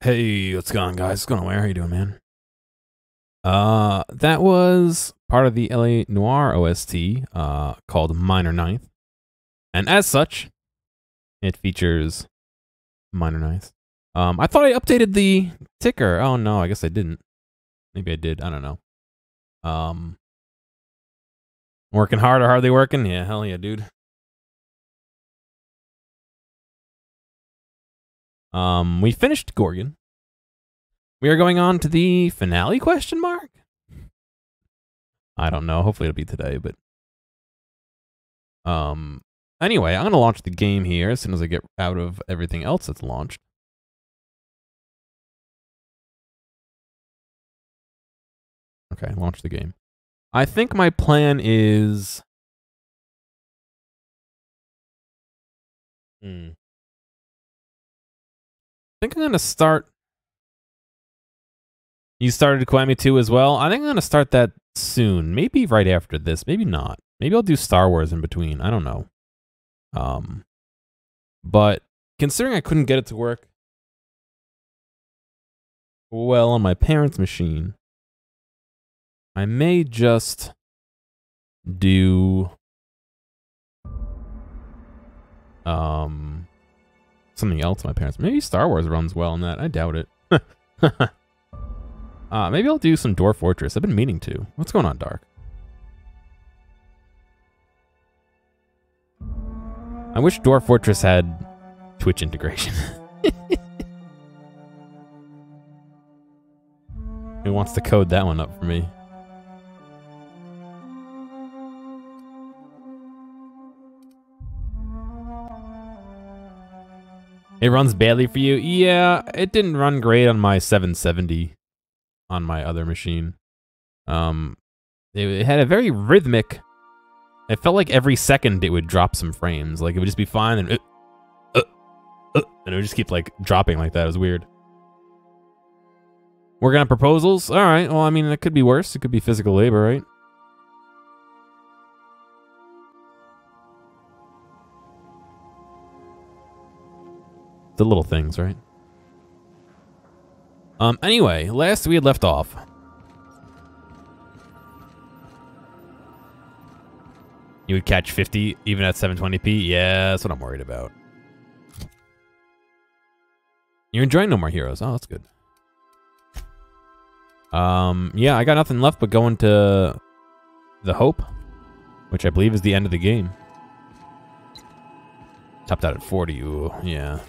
Hey, what's going on, guys? What's going on, Where? How you doing, man? That was part of the LA Noire OST, called Minor Ninth. And as such, it features Minor Ninth. I thought I updated the ticker. Oh no, I guess I didn't. Maybe I did, I don't know. Working hard or hardly working? Yeah, hell yeah, dude. We finished Gorgon. We are going on to the finale, question mark? I don't know. Hopefully it'll be today, but... Anyway, I'm going to launch the game here as soon as I get out of everything else that's launched. Okay, launch the game. I think my plan is... I think I'm going to start... You started Kiwami 2 as well? I think I'm going to start that soon. Maybe right after this. Maybe not. Maybe I'll do Star Wars in between. I don't know. But considering I couldn't get it to work well on my parents' machine, I may just do something else on my parents. Maybe Star Wars runs well on that. I doubt it. Maybe I'll do some Dwarf Fortress. I've been meaning to. What's going on, Dark? I wish Dwarf Fortress had Twitch integration. Who wants to code that one up for me? It runs badly for you? Yeah, it didn't run great on my 770 on my other machine. It had a very rhythmic... It felt like every second it would drop some frames. Like, it would just be fine, and and it would just keep, like, dropping like that. It was weird. Working on proposals? Alright, well, I mean, it could be worse. It could be physical labor, right? The little things, right? Anyway, last we had left off. You would catch 50 even at 720p? Yeah, that's what I'm worried about. You're enjoying No More Heroes. Oh, that's good. Yeah, I got nothing left but going to the Hope, which I believe is the end of the game. Topped out at 40. Ooh, yeah.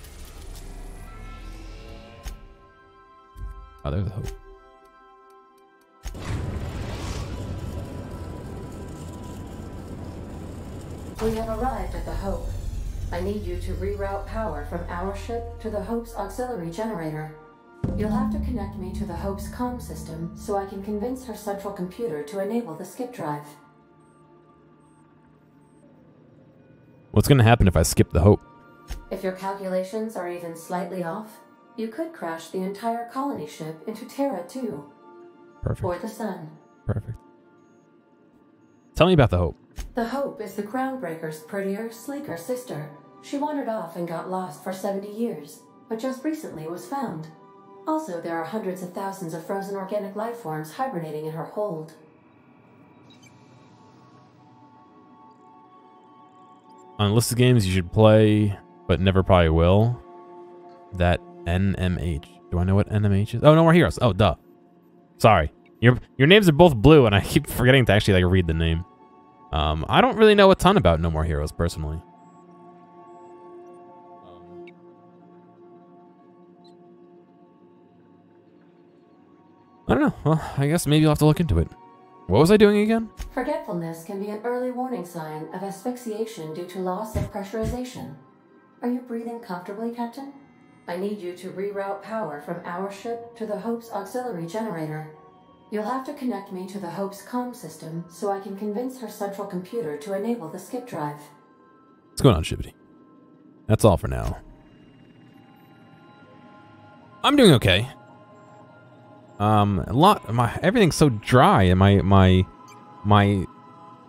Oh, there's the Hope. We have arrived at the Hope. I need you to reroute power from our ship to the Hope's auxiliary generator. You'll have to connect me to the Hope's comm system so I can convince her central computer to enable the skip drive. What's going to happen if I skip the Hope? If your calculations are even slightly off, you could crash the entire colony ship into Terra 2. Perfect. Or the Sun. Perfect. Tell me about the Hope. The Hope is the Groundbreaker's prettier, sleeker sister. She wandered off and got lost for 70 years, but just recently was found. Also, there are hundreds of thousands of frozen organic life forms hibernating in her hold. On a list of games you should play, but never probably will. That NMH. Do I know what NMH is? Oh, No More Heroes. Oh, duh. Sorry. Your names are both blue, and I keep forgetting to actually like read the name. I don't really know a ton about No More Heroes, personally. I don't know. Well, I guess maybe I'll have to look into it. What was I doing again? Forgetfulness can be an early warning sign of asphyxiation due to loss of pressurization. Are you breathing comfortably, Captain? I need you to reroute power from our ship to the Hope's auxiliary generator. You'll have to connect me to the Hope's comm system so I can convince her central computer to enable the skip drive. What's going on, Shibbity? That's all for now. I'm doing okay. Everything's so dry, and my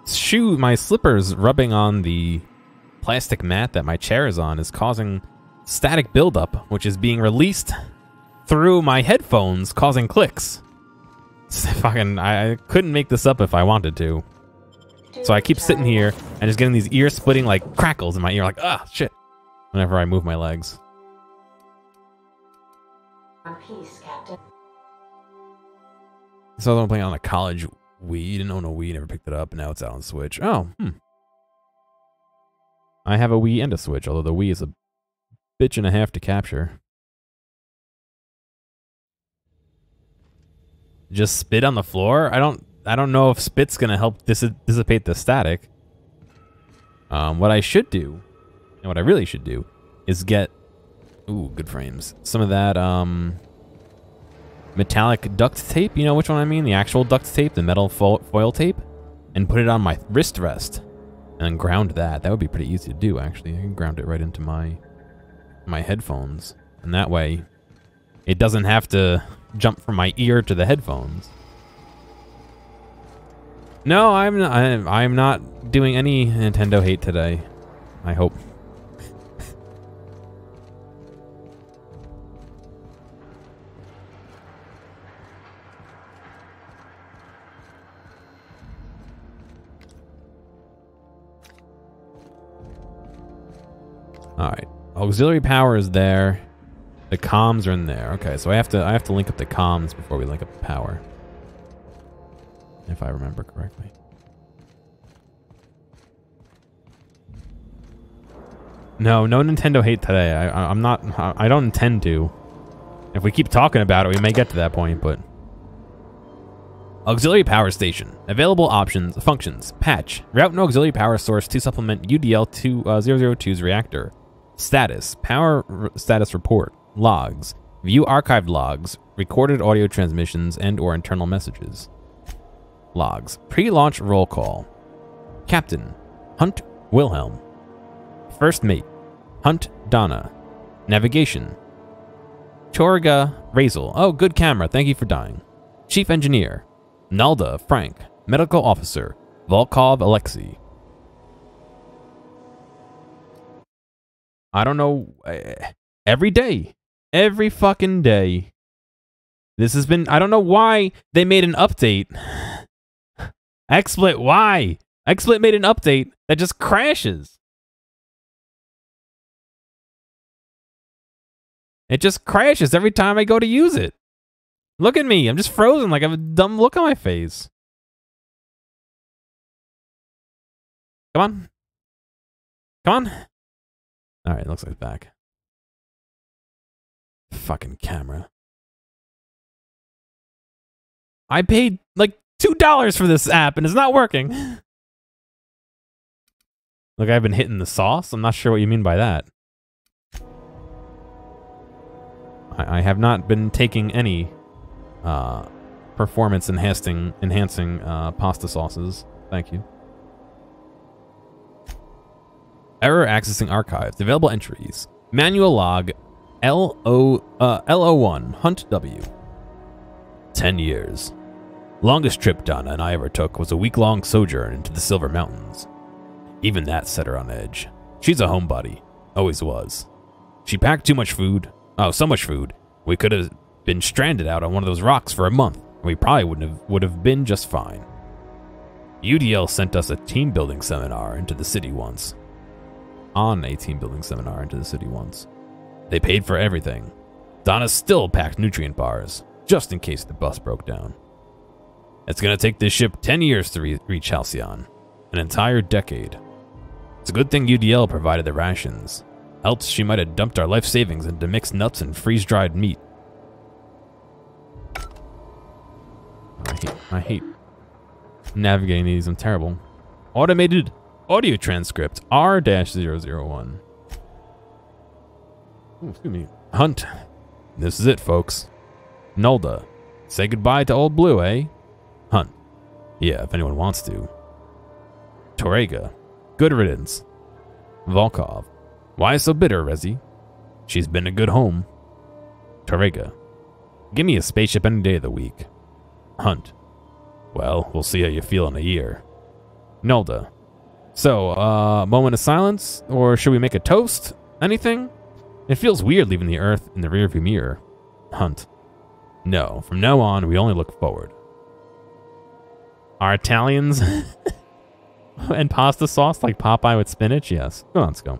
slippers rubbing on the plastic mat that my chair is on is causing static buildup, which is being released through my headphones, causing clicks. Fucking, I couldn't make this up if I wanted to. So I keep sitting here and just getting these ear-splitting, like, crackles in my ear, like, ah, shit, whenever I move my legs. Peace, Captain. So I'm playing on a college Wii. Didn't own a Wii, never picked it up, and now it's out on Switch. Oh, I have a Wii and a Switch, although the Wii is a bitch and a half to capture. Just spit on the floor? I don't know if spit's gonna help dissipate the static. What I should do, and what I really should do, is get, ooh, good frames, some of that metallic duct tape. You know which one I mean? The actual duct tape, the metal foil tape, and put it on my wrist rest, and then ground that. That would be pretty easy to do, actually. I can ground it right into my headphones, and that way, it doesn't have to jump from my ear to the headphones. No, I'm not doing any Nintendo hate today. I hope. All right, auxiliary power is there. The comms are in there. Okay, so I have to link up the comms before we link up the power, if I remember correctly. No Nintendo hate today. I'm not. I don't intend to. If we keep talking about it, we may get to that point. But auxiliary power station. Available options, functions, patch, route an auxiliary power source to supplement UDL 002's reactor. Status, power status report. Logs. View archived logs, recorded audio transmissions, and or internal messages. Logs. Pre-launch roll call. Captain, Hunt Wilhelm. First mate, Hunt Donna. Navigation. Chorga Razel. Oh, good camera. Thank you for dying. Chief engineer, Nalda Frank. Medical officer, Volkov Alexei. I don't know. Every day. Every fucking day. This has been... I don't know why they made an update. XSplit, why? XSplit made an update that just crashes. It just crashes every time I go to use it. Look at me. I'm just frozen like I have a dumb look on my face. Come on. Come on. All right, looks like it's back. Fucking camera. I paid like $2 for this app and it's not working. Look, I've been hitting the sauce. I'm not sure what you mean by that. I have not been taking any performance enhancing pasta sauces. Thank you. Error accessing archives. Available entries. Manual log LO1 Hunt W. 10 years. Longest trip Donna and I ever took was a week-long sojourn into the Silver Mountains. Even that set her on edge. She's a homebody. Always was. She packed too much food. Oh, so much food. We could have been stranded out on one of those rocks for a month, and we probably would have been just fine. UDL sent us a team building seminar into the city once. They paid for everything. Donna still packed nutrient bars, just in case the bus broke down. It's gonna take this ship 10 years to reach Halcyon. An entire decade. It's a good thing UDL provided the rations. Else she might have dumped our life savings into mixed nuts and freeze-dried meat. I hate navigating these. I'm terrible. Automated audio transcript R-001. Ooh, excuse me. Hunt. This is it, folks. Nolda. Say goodbye to Old Blue, eh? Hunt. Yeah, if anyone wants to. Torega. Good riddance. Volkov. Why so bitter, Rezi? She's been a good home. Torega. Give me a spaceship any day of the week. Hunt. Well, we'll see how you feel in a year. Nolda. So, moment of silence? Or should we make a toast? Anything? It feels weird leaving the Earth in the rearview mirror. hunt. No, from now on, we only look forward. Are Italians and pasta sauce like Popeye with spinach? Yes. Go on, Scum.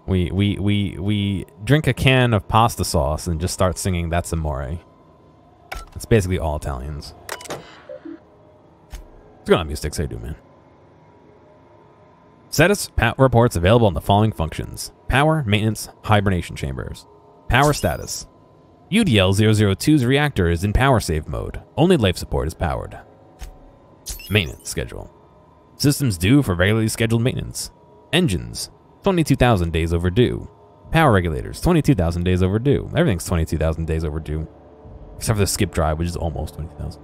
We drink a can of pasta sauce and just start singing That's Amore. It's basically all Italians. What's going on, Mystics? How you doing, man? Status reports available on the following functions. Power, maintenance, hibernation chambers. Power status. UDL-002's reactor is in power save mode. Only life support is powered. Maintenance schedule. Systems due for regularly scheduled maintenance. Engines, 22,000 days overdue. Power regulators, 22,000 days overdue. Everything's 22,000 days overdue. Except for the skip drive, which is almost 20,000.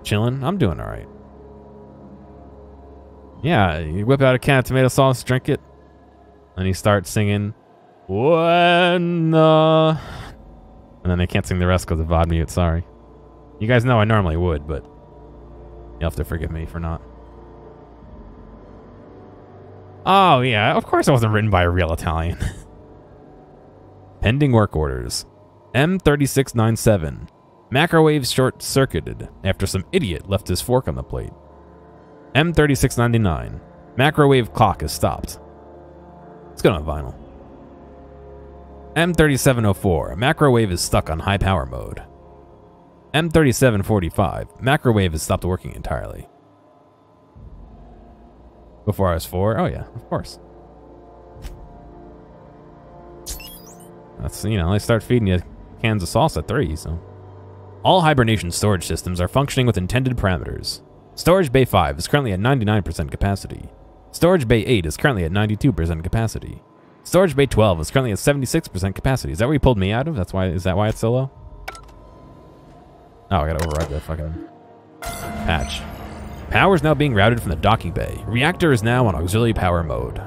Chillin'? I'm doing alright. Yeah, you whip out a can of tomato sauce, drink it, and you start singing, when and then I can't sing the rest because of VOD mute, sorry. You guys know I normally would, but you'll have to forgive me for not. Oh, yeah, of course it wasn't written by a real Italian. Pending work orders. M3697. Macrowave short-circuited after some idiot left his fork on the plate. M3699. Macrowave clock is stopped. Let's go on vinyl. M3704. Macrowave is stuck on high power mode. M3745. Macrowave has stopped working entirely. Before I was 4? Oh yeah, of course. That's, you know, they start feeding you cans of sauce at 3, so. All hibernation storage systems are functioning with intended parameters. Storage Bay 5 is currently at 99% capacity. Storage Bay 8 is currently at 92% capacity. Storage Bay 12 is currently at 76% capacity. Is that where you pulled me out of? Is that why it's so low? Oh, I gotta override that fucking patch. Power is now being routed from the docking bay. Reactor is now on auxiliary power mode.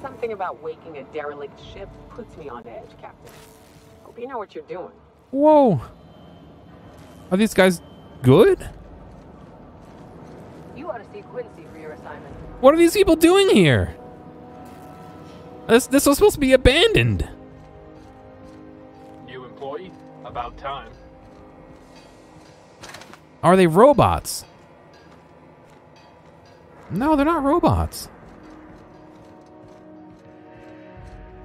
Something about waking a derelict ship puts me on edge, Captain. Hope you know what you're doing. Whoa. Are these guys good? You ought to see Quincy for your assignment. What are these people doing here? This was supposed to be abandoned. New employee? About time. Are they robots? No, they're not robots.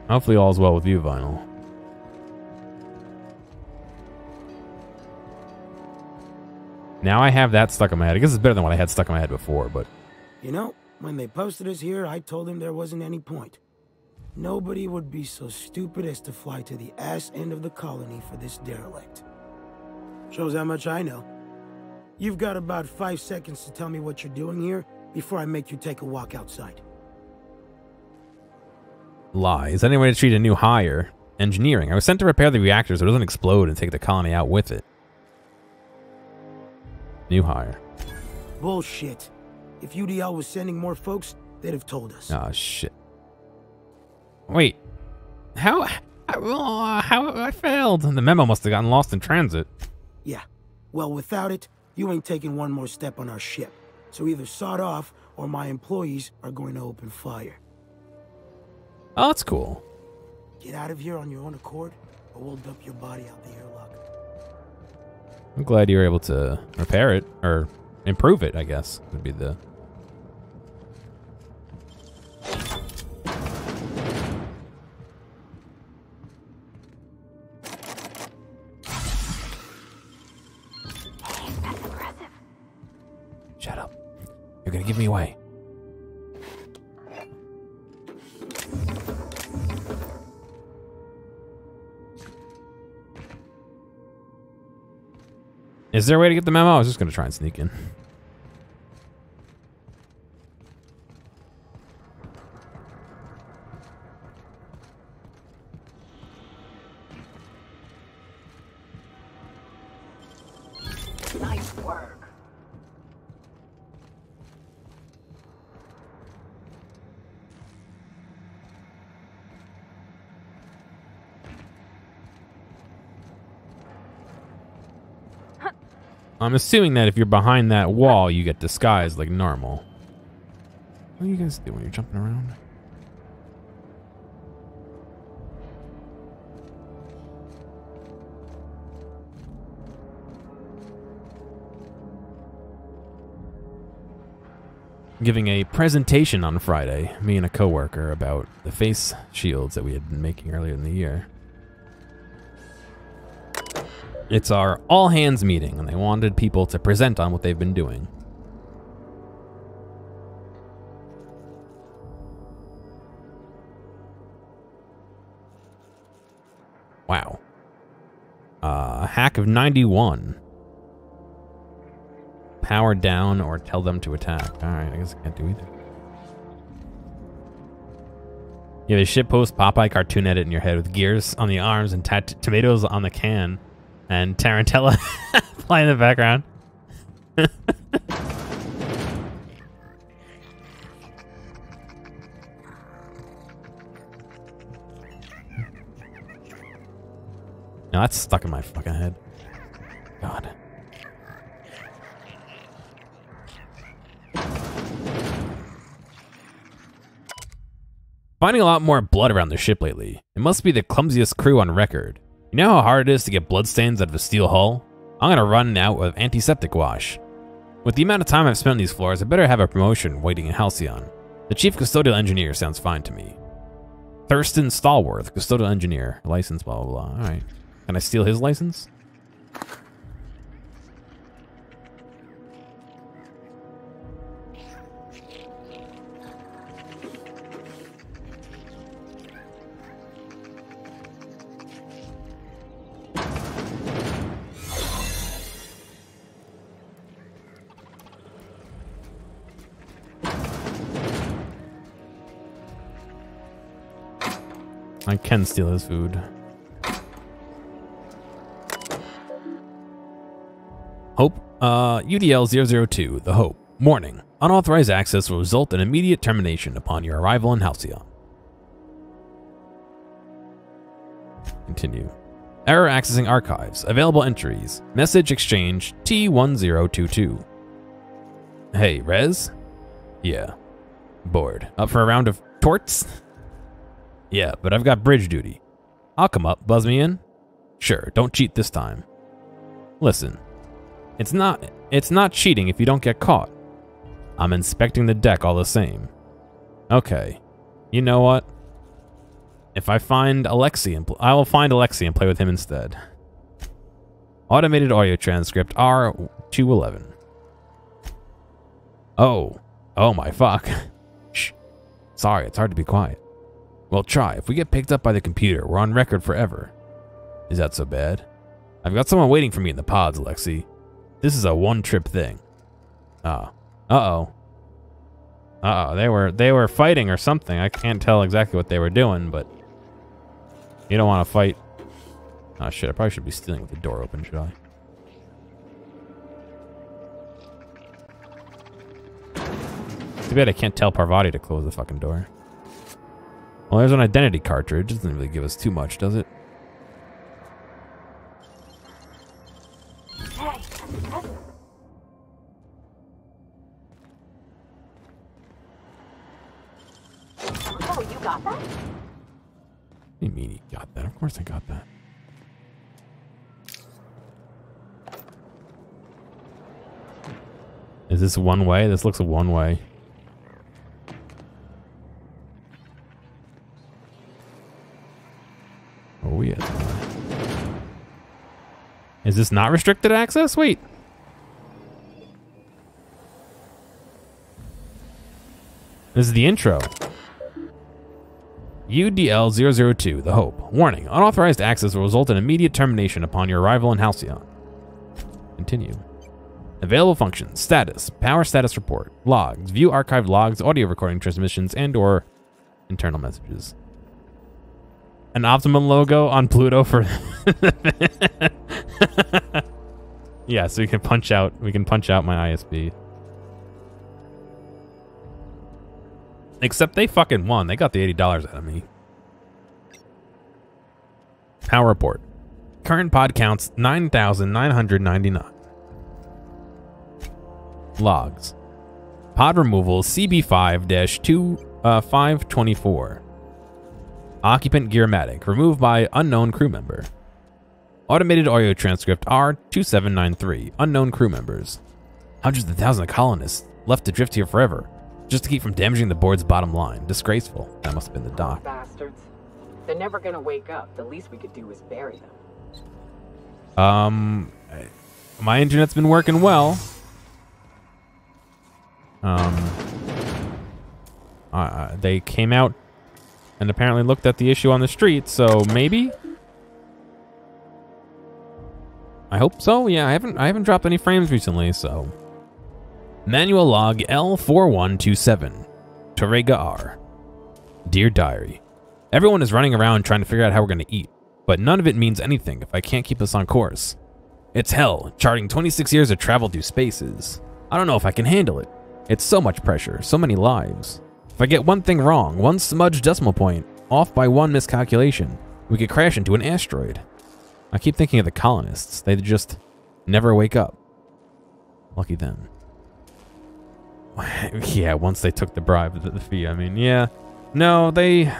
Hopefully all's well with you, Vinyl. Now I have that stuck in my head. I guess it's better than what I had stuck in my head before, but... You know, when they posted us here, I told them there wasn't any point. Nobody would be so stupid as to fly to the ass end of the colony for this derelict. Shows how much I know. You've got about 5 seconds to tell me what you're doing here before I make you take a walk outside. Lie. Is anyone to treat a new hire? Engineering. I was sent to repair the reactor so it doesn't explode and take the colony out with it. New hire. Bullshit. If UDL was sending more folks, they'd have told us. Oh, shit. Wait. How I failed? The memo must have gotten lost in transit. Yeah. Well, without it, you ain't taking one more step on our ship. So either sod off, or my employees are going to open fire. Oh, that's cool. Get out of here on your own accord, or we'll dump your body out the airlock. I'm glad you were able to repair it, or improve it, I guess, would be the... Shut up. You're gonna give me away. Is there a way to get the memo? I was just gonna try and sneak in. Nice work. I'm assuming that if you're behind that wall, you get disguised like normal. What do you guys do when you're jumping around? giving a presentation on Friday, me and a coworker, about the face shields that we had been making earlier in the year. It's our all-hands meeting, and they wanted people to present on what they've been doing. Wow. Hack of 91. Power down or tell them to attack. Alright, I guess I can't do either. You have a shitpost Popeye cartoon edit in your head with gears on the arms and tomatoes on the can. And Tarantella playing in the background. Now that's stuck in my fucking head. God. Finding a lot more blood around the ship lately. It must be the clumsiest crew on record. You know how hard it is to get bloodstains out of a steel hull? I'm gonna run out of antiseptic wash. With the amount of time I've spent on these floors, I better have a promotion waiting in Halcyon. The chief custodial engineer sounds fine to me. Thurston Stallworth, custodial engineer, license, blah, blah, blah. Alright. Can I steal his license? I can steal his food. Hope, UDL-002, The Hope. Warning. Unauthorized access will result in immediate termination upon your arrival in Halcyon. Continue. Error accessing archives. Available entries. Message exchange T1022. Hey, Rez? Yeah. Bored. Up for a round of torts? Yeah, but I've got bridge duty. I'll come up, buzz me in. Sure, don't cheat this time. Listen, it's not cheating if you don't get caught. I'm inspecting the deck all the same. Okay, you know what? If I find Alexi, I will find Alexi and play with him instead. Automated audio transcript R211. Oh my fuck. Shh. Sorry, it's hard to be quiet. Well, try. If we get picked up by the computer, we're on record forever. Is that so bad? I've got someone waiting for me in the pods, Alexi. This is a one-trip thing. Uh-oh. They were fighting or something. I can't tell exactly what they were doing, but you don't want to fight. Oh shit, I probably should be stealing with the door open, should I? Too bad I can't tell Parvati to close the fucking door. Well, there's an identity cartridge. It doesn't really give us too much, does it? Oh, you got that? What do you mean he got that? Of course I got that. Is this one way? This looks a one way. Oh, yes. Is this not restricted access? Wait. This is the intro. UDL-002, The Hope. Warning. Unauthorized access will result in immediate termination upon your arrival in Halcyon. Continue. Available functions. Status. Power status report. Logs. View archived logs, audio recording transmissions, and/or internal messages. An Optimum logo on Pluto for... Yeah, so we can punch out my ISP. Except they fucking won. They got the $80 out of me. Power report. Current pod counts 9,999. Logs. Pod removal CB5-524. Occupant Gearmatic. Removed by unknown crew member. Automated audio transcript R2793. Unknown crew members. Hundreds of thousands of colonists left to drift here forever. just to keep from damaging the board's bottom line. Disgraceful. That must have been the dock. Bastards. They're never gonna wake up. The least we could do is bury them. My internet's been working well. They came out and apparently looked at the issue on the street, so maybe? I hope so. Yeah, I haven't dropped any frames recently, so. Manual log L4127. Torrega R. Dear Diary. Everyone is running around trying to figure out how we're going to eat, but none of it means anything if I can't keep us on course. It's hell, charting 26 years of travel through spaces. I don't know if I can handle it. It's so much pressure, so many lives. If I get one thing wrong, one smudged decimal point, off by one miscalculation, we could crash into an asteroid. I keep thinking of the colonists. They just never wake up. Lucky them. Yeah, once they took the bribe, the fee, I mean, yeah. No, their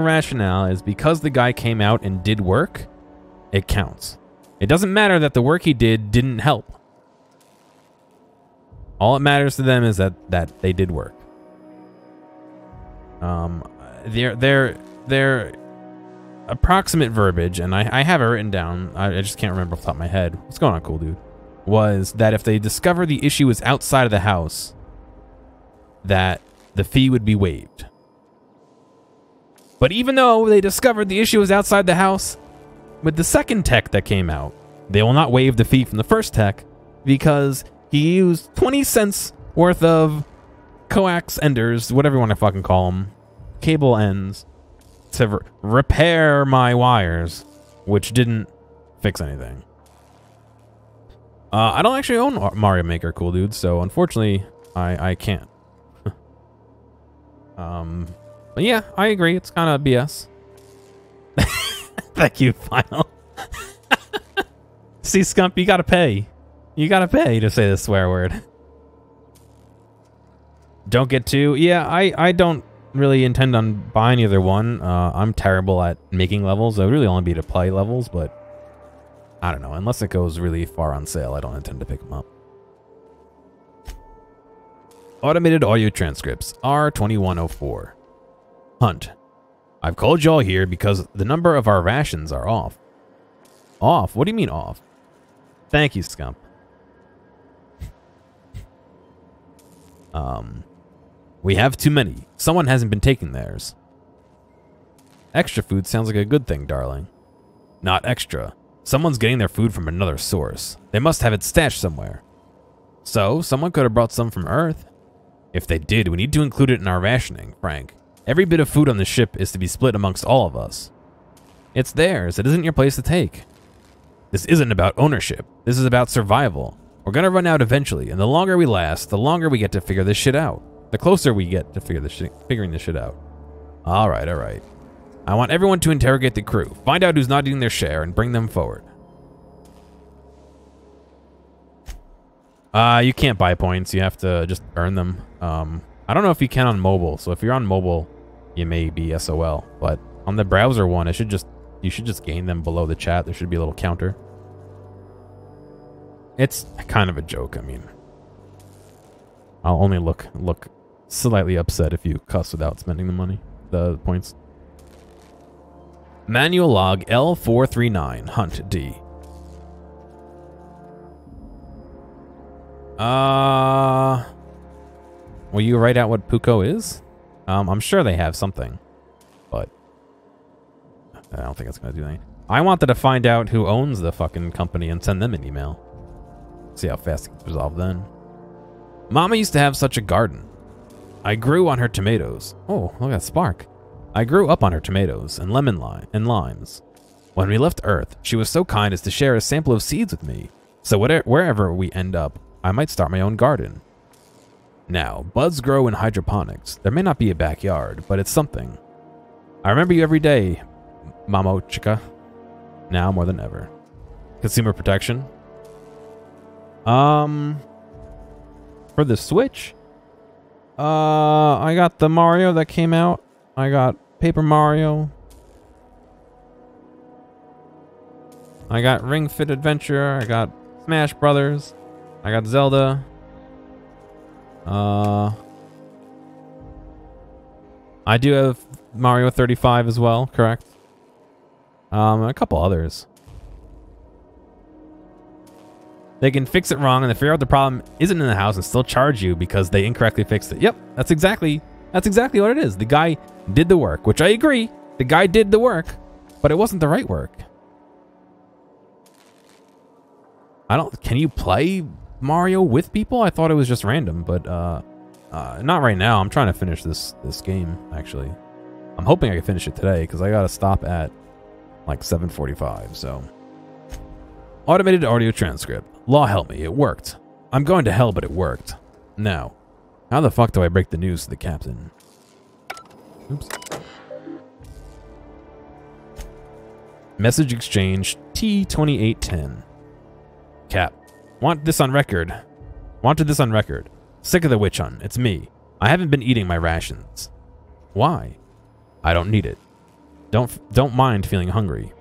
rationale is because the guy came out and did work, it counts. It doesn't matter that the work he did didn't help. All it matters to them is that they did work. Their approximate verbiage, and I have it written down, I just can't remember off the top of my head. What's going on, cool dude? Was that if they discover the issue is outside of the house, that the fee would be waived. But even though they discovered the issue was outside the house, with the second tech that came out, they will not waive the fee from the first tech because he used 20 cents worth of coax enders, whatever you want to fucking call them, cable ends, to repair my wires, which didn't fix anything. I don't actually own Mario Maker, cool dude, so unfortunately, I can't. But yeah, I agree. It's kind of BS. Thank you, Final. See, Scump, you gotta pay. You gotta pay to say the swear word. Don't get to. Yeah, I don't really intend on buying either one. I'm terrible at making levels. I would really only be to play levels, but I don't know. Unless it goes really far on sale, I don't intend to pick them up. Automated audio transcripts, R2104. Hunt. I've called y'all here because the number of our rations are off. Off? What do you mean off? Thank you, Scump. We have too many. Someone hasn't been taking theirs. Extra food sounds like a good thing, darling. Not extra. Someone's getting their food from another source. They must have it stashed somewhere. So, someone could have brought some from Earth. If they did, we need to include it in our rationing, Frank. Every bit of food on the ship is to be split amongst all of us. It's theirs. It isn't your place to take. This isn't about ownership. This is about survival. We're gonna run out eventually, and the longer we last, the longer we get to figure this shit out. The closer we get to figuring this shit out. Alright, alright. I want everyone to interrogate the crew. Find out who's not eating their share and bring them forward. You can't buy points. You have to just earn them. I don't know if you can on mobile, so if you're on mobile, you may be SOL. But on the browser one, you should just gain them below the chat. There should be a little counter. It's kind of a joke. I mean, I'll only look slightly upset if you cuss without spending the points. Manual log L439, Hunt D. Will you write out what Puko is? I'm sure they have something, but I don't think it's gonna do anything. I wanted to find out who owns the fucking company and send them an email. See how fast it gets resolved then. Mama used to have such a garden. I grew on her tomatoes. Oh, look at that spark. I grew up on her tomatoes and lemon lime and limes. When we left Earth, she was so kind as to share a sample of seeds with me. So wherever we end up, I might start my own garden. Now, buds grow in hydroponics. There may not be a backyard, but it's something. I remember you every day, Mamo Chica. Now more than ever. Consumer protection. For the Switch, I got the Mario that came out. I got Paper Mario. I got Ring Fit Adventure. I got Smash Brothers. I got Zelda. I do have Mario 35 as well, correct? A couple others. They can fix it wrong and they figure out the problem isn't in the house and still charge you because they incorrectly fixed it. Yep, that's exactly what it is. The guy did the work, which I agree. The guy did the work, but it wasn't the right work. Can you play Mario with people? I thought it was just random, but not right now. I'm trying to finish this game, actually. I'm hoping I can finish it today because I gotta stop at like 7:45, so. Automated audio transcript. Law help me, it worked. I'm going to hell, but it worked. Now, how the fuck do I break the news to the captain? Oops. Message exchange T2810. Cap. Wanted this on record. Sick of the witch hunt. It's me. I haven't been eating my rations. Why? I don't need it. Don't mind feeling hungry.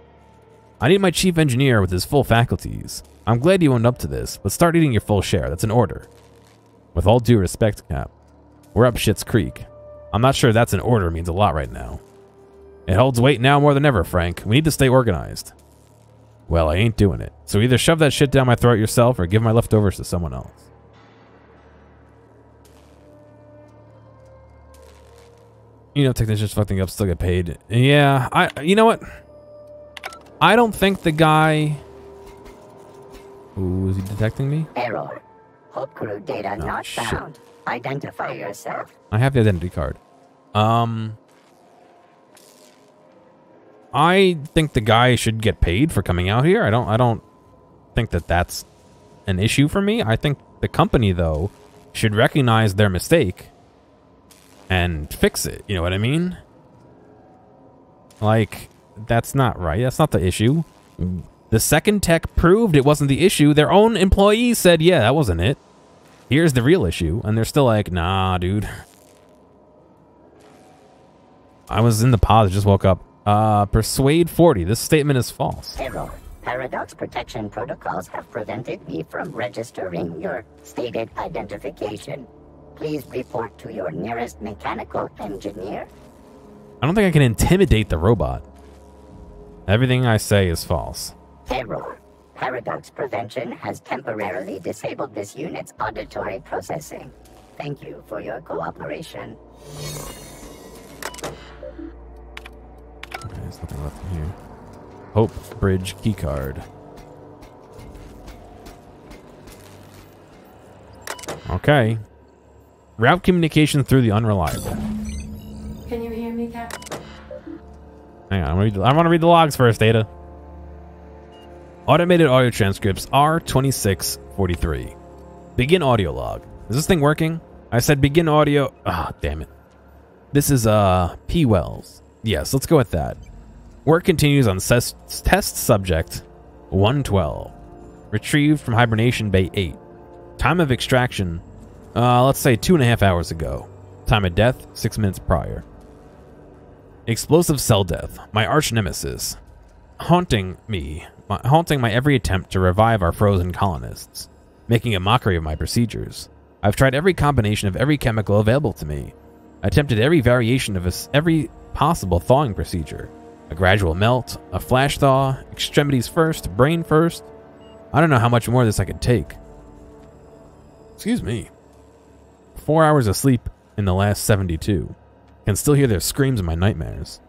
I need my chief engineer with his full faculties. I'm glad you owned up to this, but start eating your full share. That's an order. With all due respect, Cap. We're up Schitt's Creek. I'm not sure that's an order means a lot right now. It holds weight now more than ever, Frank. We need to stay organized. Well, I ain't doing it. So either shove that shit down my throat yourself or give my leftovers to someone else. You know, technicians fucking up still get paid. Yeah, you know what? I don't think the guy... Ooh, is he detecting me? Error. Hope crew data not found. Identify yourself. I have the identity card. I think the guy should get paid for coming out here. I don't think that that's an issue for me. I think the company, though, should recognize their mistake and fix it. You know what I mean? Like, that's not right. That's not the issue. The second tech proved it wasn't the issue. Their own employees said, yeah, that wasn't it. Here's the real issue. And they're still like, nah, dude. I was in the pause. I just woke up. Persuade 40. This statement is false. Error. Paradox protection protocols have prevented me from registering your stated identification. Please report to your nearest mechanical engineer. I don't think I can intimidate the robot. Everything I say is false. Error. Paradox prevention has temporarily disabled this unit's auditory processing. Thank you for your cooperation. Okay, there's nothing left in here. Hope Bridge keycard. Okay. Route communication through the unreliable. Can you hear me, Captain? Hang on, I want to read the logs first, Ada. Automated audio transcripts R2643. Begin audio log. Is this thing working? I said begin audio. Ah, damn it. This is P. Wells. Yes, let's go with that. Work continues on test subject 112. Retrieved from hibernation bay 8. Time of extraction, let's say 2.5 hours ago. Time of death, 6 minutes prior. Explosive cell death, my arch nemesis. Haunting my every attempt to revive our frozen colonists. Making a mockery of my procedures. I've tried every combination of every chemical available to me. Attempted every variation of every possible thawing procedure. A gradual melt, a flash thaw, extremities first, brain first. I don't know how much more of this I could take. Excuse me. 4 hours of sleep in the last 72. Can still hear their screams in my nightmares.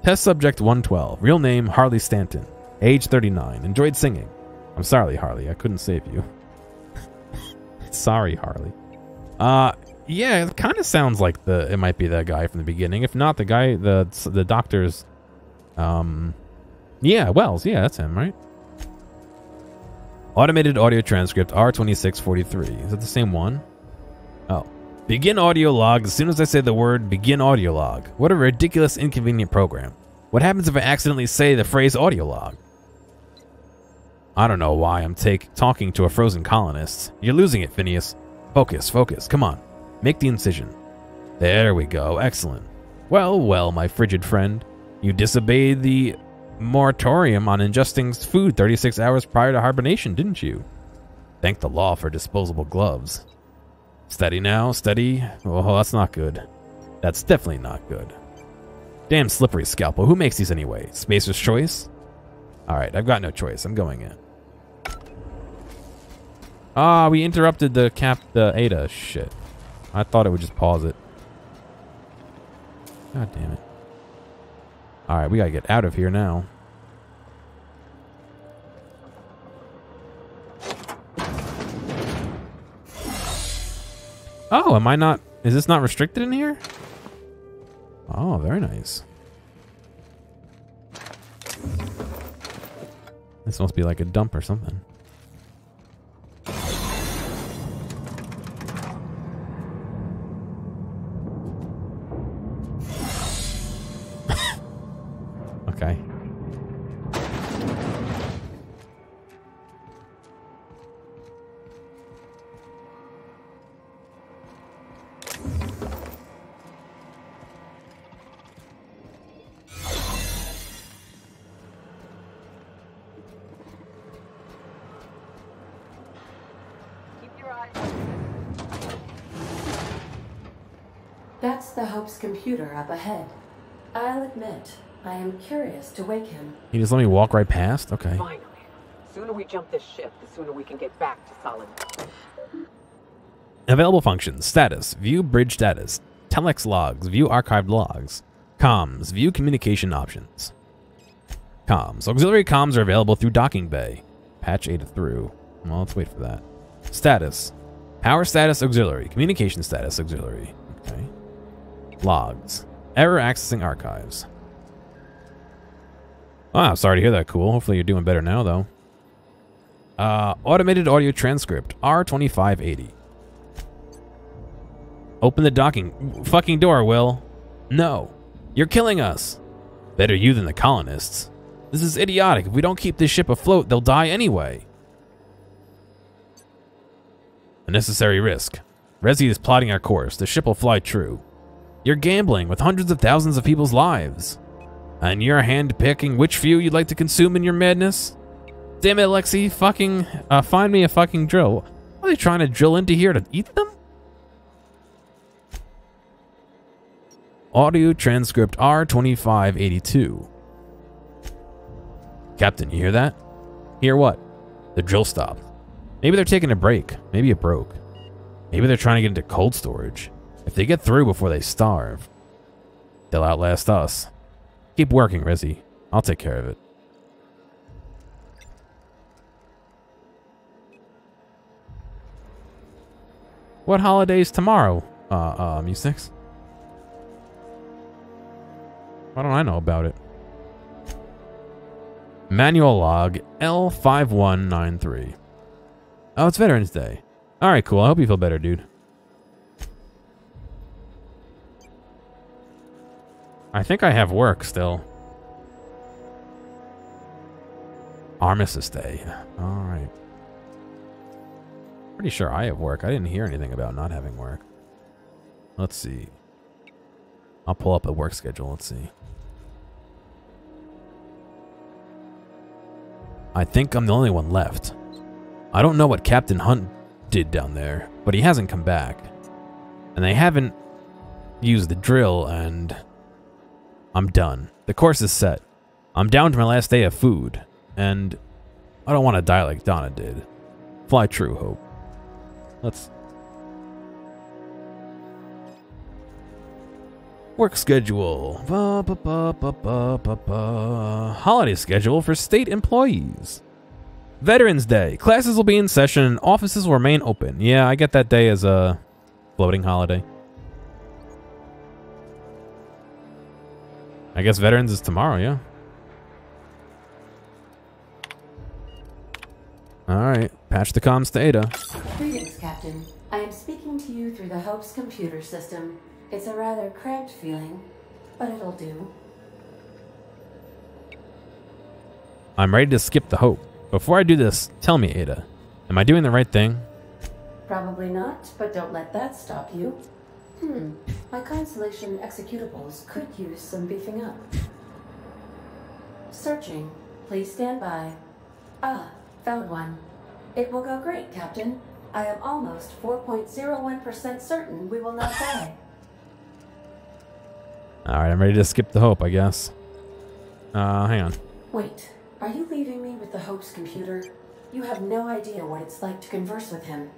Test subject 112. Real name Harley Stanton. Age 39. Enjoyed singing. I'm sorry, Harley. I couldn't save you. Sorry, Harley. Yeah, it kind of sounds like it might be that guy from the beginning. If not, the guy, the doctor's, yeah, Wells. Yeah, that's him, right? Automated audio transcript R2643. Is that the same one? Oh. Begin audio log as soon as I say the word begin audio log. What a ridiculous, inconvenient program. What happens if I accidentally say the phrase audio log? I don't know why I'm talking to a frozen colonist. You're losing it, Phineas. Focus, focus. Come on. Make the incision. There we go. Excellent. Well, well, my frigid friend. You disobeyed the moratorium on ingesting food 36 hours prior to hibernation, didn't you? Thank the law for disposable gloves. Steady now, steady. Oh, that's not good. That's definitely not good. Damn slippery scalpel. Who makes these anyway? Spacer's Choice? Alright, I've got no choice. I'm going in. Ah, we interrupted the Ada shit. I thought it would just pause it. God damn it. Alright, we gotta get out of here now. Oh, am I not... Is this not restricted in here? Oh, very nice. This must be like a dump or something. Okay. That's the Hope's computer up ahead. I'll admit, I am curious to wake him. You just let me walk right past? Okay. Finally. The sooner we jump this ship, the sooner we can get back to solid. Available functions. Status. View bridge status. Telex logs. View archived logs. Comms. View communication options. Comms. Auxiliary comms are available through docking bay. Patch Ada through. Well, let's wait for that. Status. Power status auxiliary. Communication status auxiliary. Okay. Logs. Error accessing archives. Ah, sorry to hear that, cool. Hopefully you're doing better now, though. Automated audio transcript. R2580. Open the docking fucking door, Will. No. You're killing us. Better you than the colonists. This is idiotic. If we don't keep this ship afloat, they'll die anyway. A necessary risk. Resi is plotting our course. The ship will fly true. You're gambling with hundreds of thousands of people's lives. And you're hand-picking which few you'd like to consume in your madness? Damn it, Lexi. Fucking, find me a fucking drill. Are they trying to drill into here to eat them? Audio transcript R2582. Captain, you hear that? Hear what? The drill stopped. Maybe they're taking a break. Maybe it broke. Maybe they're trying to get into cold storage. If they get through before they starve, they'll outlast us. Keep working, Resi. I'll take care of it. What holiday's tomorrow, Mu6? Why don't I know about it? Manual log L5193. Oh, it's Veterans Day. Alright, cool. I hope you feel better, dude. I think I have work still. Armistice Day. Alright. Pretty sure I have work. I didn't hear anything about not having work. Let's see. I'll pull up a work schedule. Let's see. I think I'm the only one left. I don't know what Captain Hunt did down there, but he hasn't come back. And they haven't used the drill, and I'm done. The course is set. I'm down to my last day of food, and I don't want to die like Donna did. Fly true, Hope. Let's... Work schedule. Holiday schedule for state employees. Veterans Day. Classes will be in session and offices will remain open. Yeah, I get that day as a floating holiday. I guess Veterans is tomorrow, yeah. Alright, patch the comms to Ada. Greetings, Captain. I am speaking to you through the Hope's computer system. It's a rather cramped feeling, but it'll do. I'm ready to skip the Hope. Before I do this, tell me, Ada, am I doing the right thing? Probably not, but don't let that stop you. My Constellation executables could use some beefing up. Searching. Please stand by. Ah, found one. It will go great, Captain. I am almost 4.01% certain we will not die. Alright, I'm ready to skip the Hope, I guess. Hang on. Wait, are you leaving me with the Hope's computer? You have no idea what it's like to converse with him.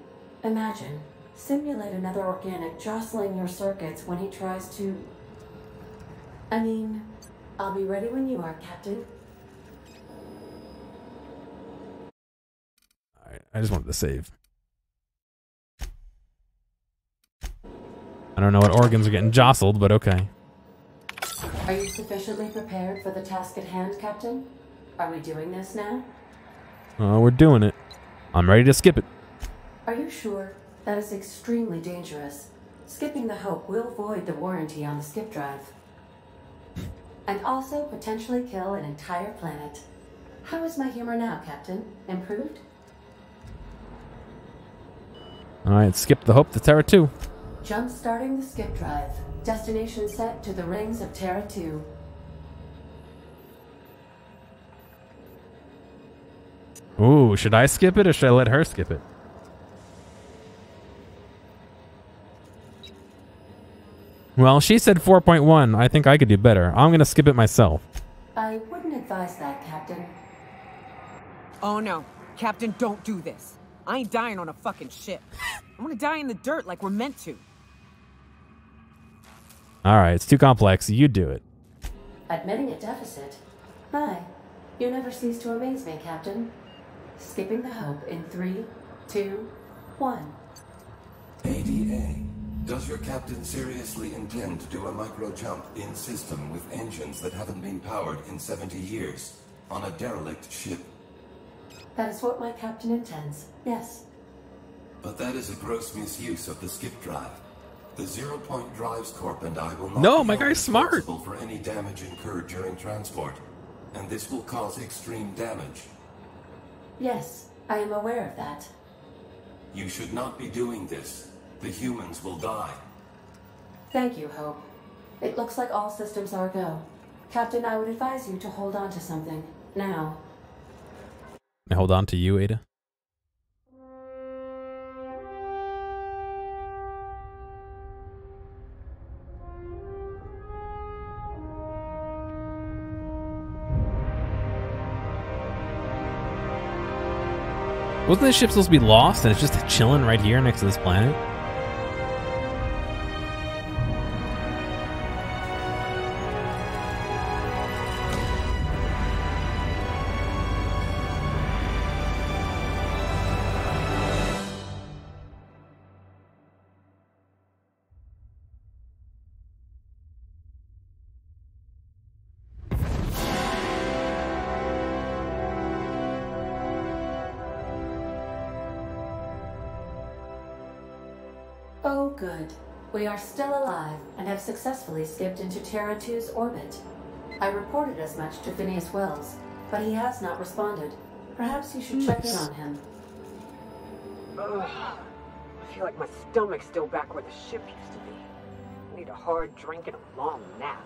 Imagine, simulate another organic jostling your circuits when he tries to... I mean, I'll be ready when you are, Captain. Alright, I just wanted to save. I don't know what organs are getting jostled, but okay. Are you sufficiently prepared for the task at hand, Captain? Are we doing this now? We're doing it. I'm ready to skip it. Are you sure? That is extremely dangerous. Skipping the Hope will void the warranty on the skip drive. And also potentially kill an entire planet. How is my humor now, Captain? Improved? Alright, skip the Hope to Terra 2. Jump-starting the skip drive. Destination set to the rings of Terra 2. Ooh, should I skip it or should I let her skip it? Well, she said 4.1. I think I could do better. I'm gonna skip it myself. I wouldn't advise that, Captain. Oh no, Captain, don't do this. I ain't dying on a fucking ship. I'm gonna die in the dirt like we're meant to. Alright, it's too complex. You do it. Admitting a deficit? Hi. You never cease to amaze me, Captain. Skipping the Hope in 3, 2, 1. ADA. Does your captain seriously intend to do a micro jump in system with engines that haven't been powered in 70 years on a derelict ship? That is what my captain intends, yes. But that is a gross misuse of the skip drive. The Zero Point Drives Corp and I will not No, be my guy's smart. responsible for any damage incurred during transport, and this will cause extreme damage. Yes, I am aware of that. You should not be doing this. The humans will die. Thank you, Hope. It looks like all systems are go. Captain, I would advise you to hold on to something. Now. I hold on to you, Ada. Wasn't this ship supposed to be lost and it's just chilling right here next to this planet? Oh, good. We are still alive and have successfully skipped into Terra 2's orbit. I reported as much to Phineas Wells, but he has not responded. Perhaps you should check in on him. Ugh. I feel like my stomach's still back where the ship used to be. I need a hard drink and a long nap.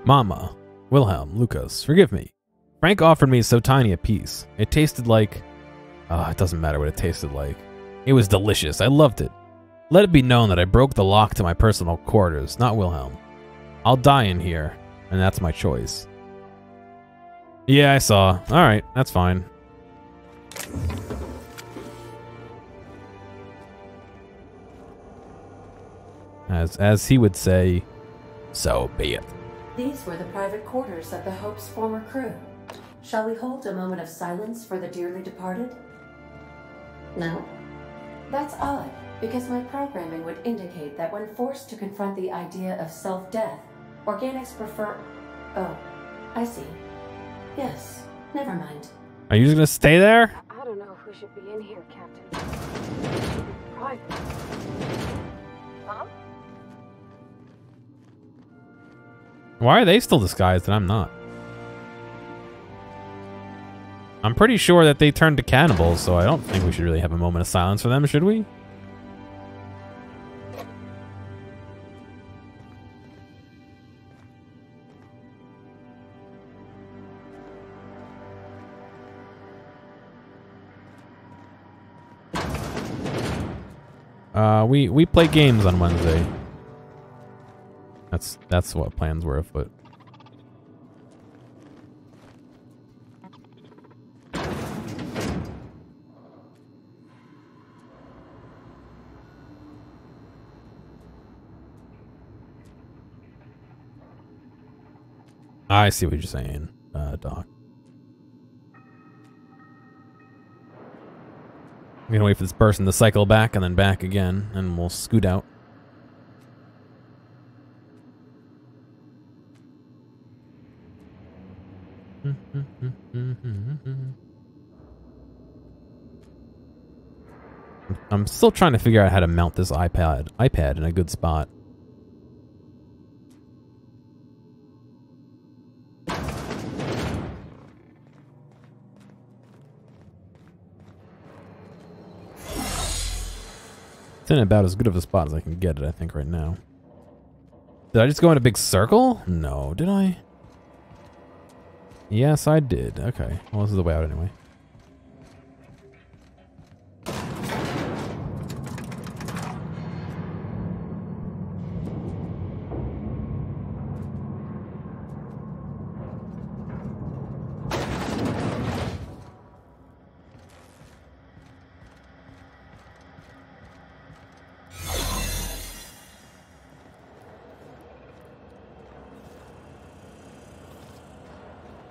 Mama, Wilhelm, Lucas, forgive me. Frank offered me so tiny a piece. It tasted like... it doesn't matter what it tasted like. It was delicious. I loved it. Let it be known that I broke the lock to my personal quarters, not Wilhelm. I'll die in here, and that's my choice. Yeah, I saw. Alright, that's fine. As he would say, so be it. These were the private quarters of the Hope's former crew. Shall we hold a moment of silence for the dearly departed? No? That's odd, because my programming would indicate that when forced to confront the idea of self-death, organics prefer... Oh, I see. Yes, never mind. Are you just gonna stay there? I don't know who should be in here, Captain. Private. Huh? Why are they still disguised and I'm not? I'm pretty sure that they turned to cannibals, so I don't think we should really have a moment of silence for them, should we? We play games on Wednesday. That's what plans were afoot. I see what you're saying, Doc. I'm gonna wait for this person to cycle back and then back again, and we'll scoot out. I'm still trying to figure out how to mount this iPad in a good spot. It's in about as good of a spot as I can get it, I think, right now. Did I just go in a big circle? No, did I? Yes, I did. Okay. Well, this is the way out anyway.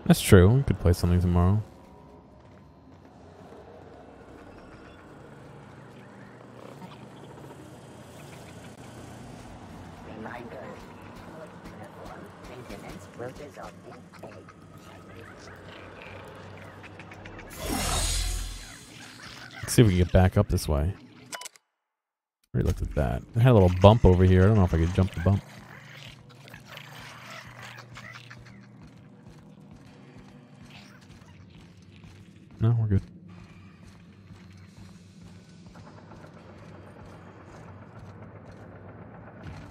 That's true. We could play something tomorrow. Reminder. Maintenance will result in Let's see if we can get back up this way. Already looked at that. I had a little bump over here. I don't know if I could jump the bump. No, we're good.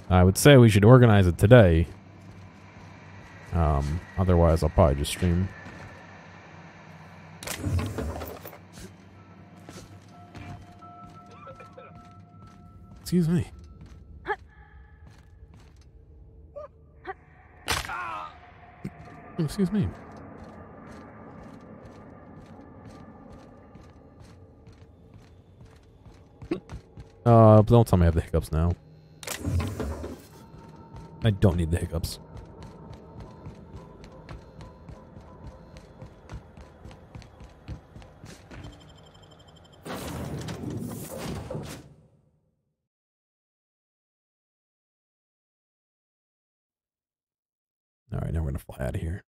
I would say we should organize it today. Otherwise, I'll probably just stream. Excuse me. Oh, excuse me. Don't tell me I have the hiccups now. I don't need the hiccups. Alright, now we're gonna fly out of here.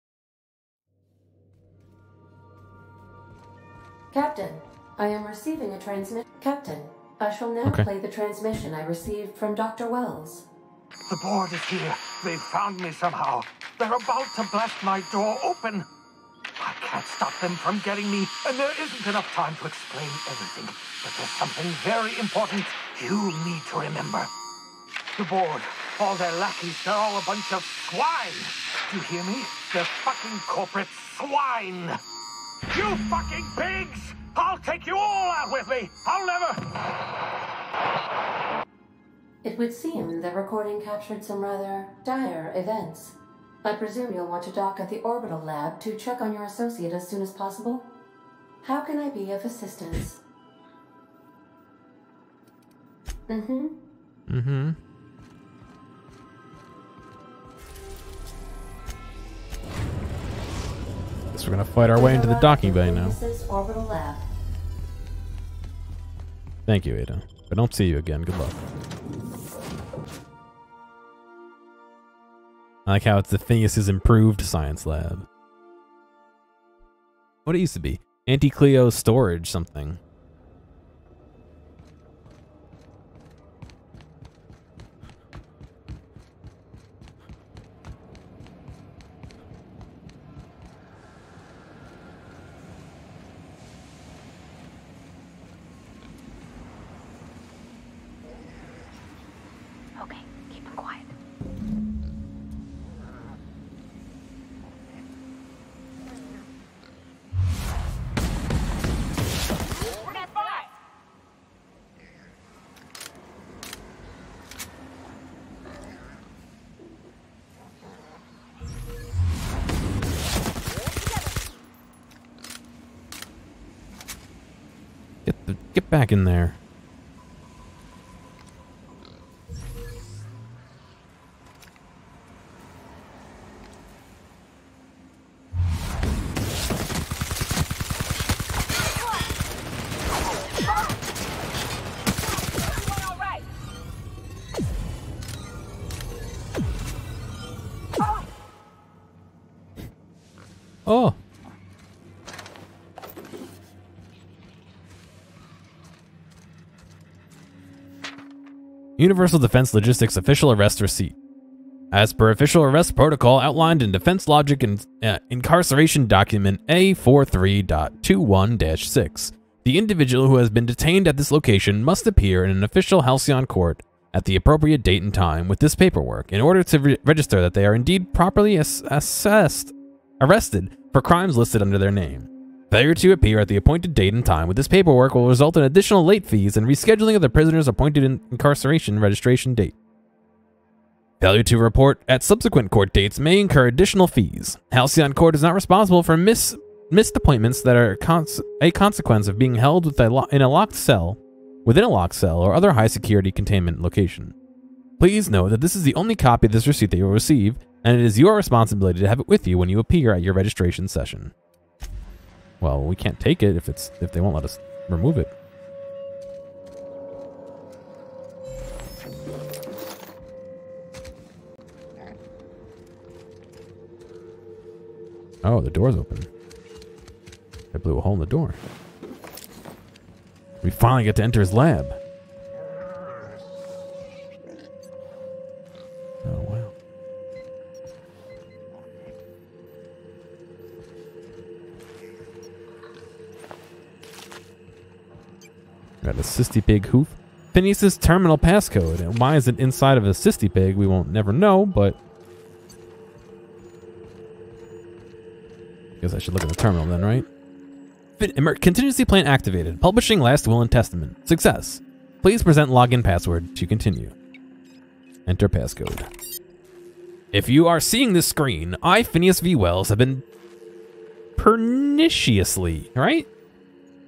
Captain, I am receiving a transmit. Captain, I shall now play the transmission I received from Dr. Wells. The board is here. They've found me somehow. They're about to blast my door open. I can't stop them from getting me, and there isn't enough time to explain everything. But there's something very important you need to remember. The board, all their lackeys, they're all a bunch of swine. Do you hear me? They're fucking corporate swine. You fucking pigs! I'll take you all out with me! I'll never... It would seem the recording captured some rather dire events. I presume you'll want to dock at the orbital lab to check on your associate as soon as possible. How can I be of assistance? Mm-hmm. Guess we're gonna fight our way into the docking bay now. Orbital lab. Thank you, Ada. If I don't see you again, good luck. I like how it's the Phineas's improved science lab. What it used to be. Anti-Cleo storage something. Okay, keep it quiet. Get back in there. Oh. Universal Defense Logistics official arrest receipt. As per official arrest protocol outlined in Defense Logic and Incarceration Document A43.21-6, the individual who has been detained at this location must appear in an official Halcyon court at the appropriate date and time with this paperwork in order to register that they are indeed properly arrested for crimes listed under their name. Failure to appear at the appointed date and time with this paperwork will result in additional late fees and rescheduling of the prisoner's appointed incarceration registration date. Failure to report at subsequent court dates may incur additional fees. Halcyon Court is not responsible for missed appointments that are a consequence of being held within a locked cell or other high security containment location. Please note that this is the only copy of this receipt that you will receive, and it is your responsibility to have it with you when you appear at your registration session. Well, we can't take it if they won't let us remove it. Oh, the door's open. I blew a hole in the door. We finally get to enter his lab. Oh, wow. Got a Cysty Pig hoof. Phineas's terminal passcode. And why is it inside of a Cysty Pig? We won't never know, but guess I should look at the terminal then, right? Contingency plan activated. Publishing last will and testament. Success. Please present login password to continue. Enter passcode. If you are seeing this screen, I, Phineas V. Wells, have been perniciously, right?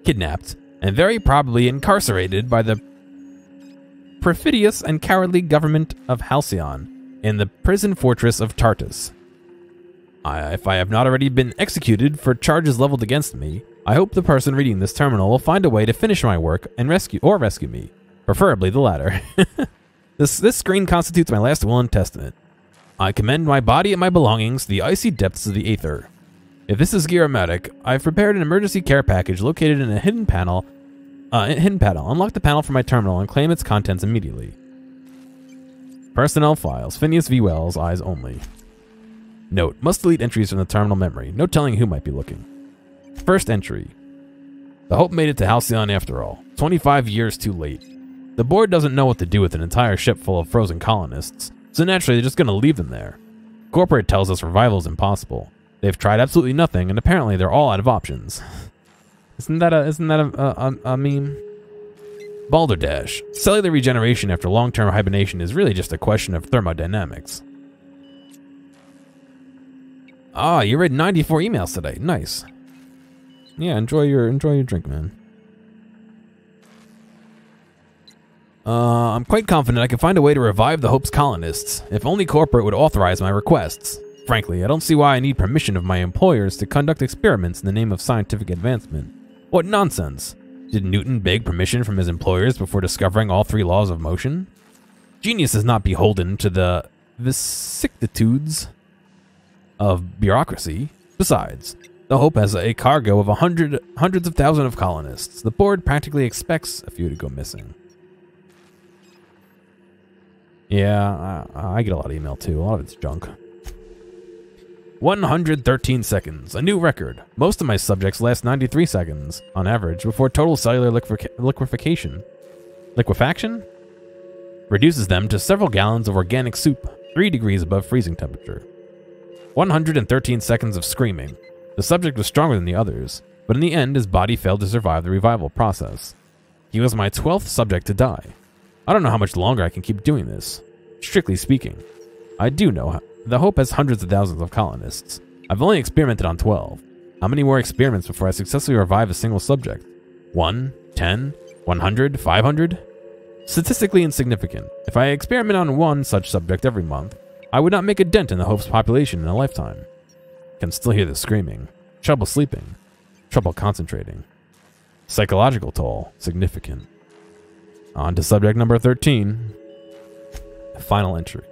Kidnapped and very probably incarcerated by the perfidious and cowardly government of Halcyon in the prison fortress of Tartus. If I have not already been executed for charges leveled against me, I hope the person reading this terminal will find a way to finish my work and rescue me, preferably the latter. This screen constitutes my last will and testament. I commend my body and my belongings to the icy depths of the aether. If this is Geomatic, I've prepared an emergency care package located in a hidden panel. Unlock the panel from my terminal and claim its contents immediately. Personnel files. Phineas V. Wells, eyes only. Note, must delete entries from the terminal memory. No telling who might be looking. First entry. The Hope made it to Halcyon after all. 25 years too late. The board doesn't know what to do with an entire ship full of frozen colonists, so naturally they're just going to leave them there. Corporate tells us revival is impossible. They've tried absolutely nothing, and apparently they're all out of options. Isn't that a meme? Balderdash. Cellular regeneration after long-term hibernation is really just a question of thermodynamics. Ah, you read 94 emails today. Nice. Yeah, enjoy your drink, man. I'm quite confident I can find a way to revive the Hope's colonists, if only corporate would authorize my requests. Frankly, I don't see why I need permission of my employers to conduct experiments in the name of scientific advancement. What nonsense! Did Newton beg permission from his employers before discovering all 3 laws of motion? Genius is not beholden to the vicissitudes of bureaucracy. Besides, the Hope has a cargo of hundreds of thousands of colonists. The board practically expects a few to go missing. Yeah, I get a lot of email too. A lot of it's junk. 113 seconds, a new record. Most of my subjects last 93 seconds, on average, before total cellular liquefaction reduces them to several gallons of organic soup, 3 degrees above freezing temperature. 113 seconds of screaming. The subject was stronger than the others, but in the end his body failed to survive the revival process. He was my 12th subject to die. I don't know how much longer I can keep doing this. Strictly speaking, I do know the Hope has hundreds of thousands of colonists. I've only experimented on 12. How many more experiments before I successfully revive a single subject? 1, 10, 100? 500? Statistically insignificant. If I experiment on one such subject every month, I would not make a dent in the Hope's population in a lifetime. Can still hear the screaming. Trouble sleeping. Trouble concentrating. Psychological toll. Significant. On to subject number 13. Final entry.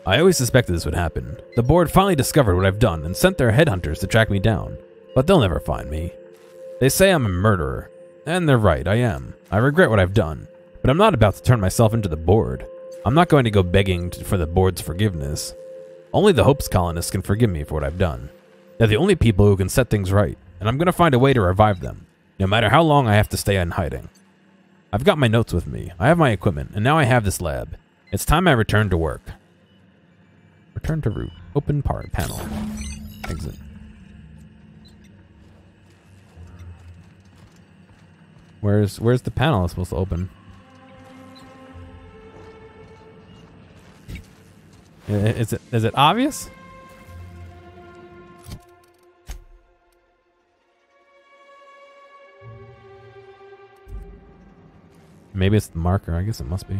I always suspected this would happen. The board finally discovered what I've done and sent their headhunters to track me down. But they'll never find me. They say I'm a murderer. And they're right, I am. I regret what I've done. But I'm not about to turn myself into the board. I'm not going to go begging for the board's forgiveness. Only the Hope's colonists can forgive me for what I've done. They're the only people who can set things right, and I'm going to find a way to revive them, no matter how long I have to stay in hiding. I've got my notes with me, I have my equipment, and now I have this lab. It's time I return to work. Return to root. Open part panel. Exit. Where's the panel it's supposed to open? Is it obvious? Maybe it's the marker. I guess it must be.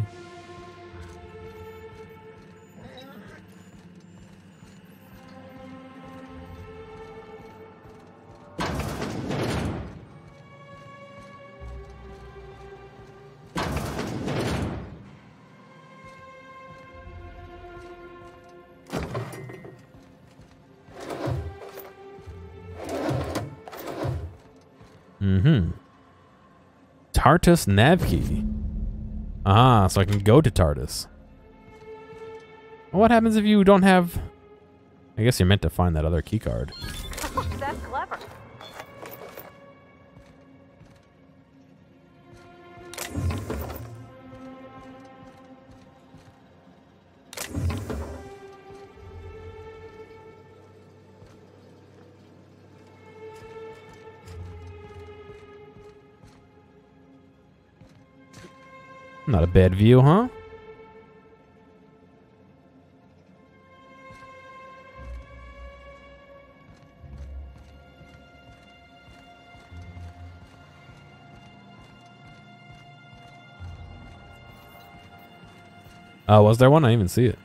Tartus nav key. Ah, so I can go to Tartus. Well, what happens if you don't have... I guess you're meant to find that other key card. That's clever. Not a bad view, huh? Oh, was there one? I didn't even see it.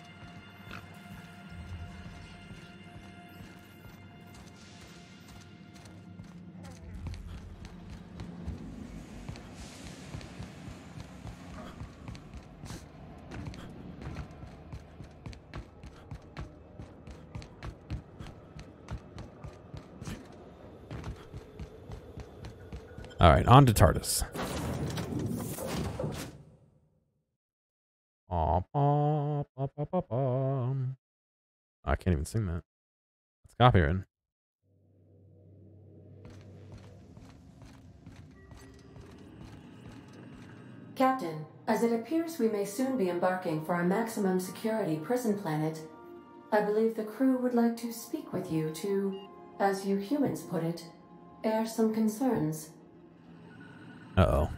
All right, on to TARDIS. I can't even sing that. It's copyrighted. Captain, as it appears we may soon be embarking for a maximum security prison planet, I believe the crew would like to speak with you to, as you humans put it, air some concerns. Uh-oh.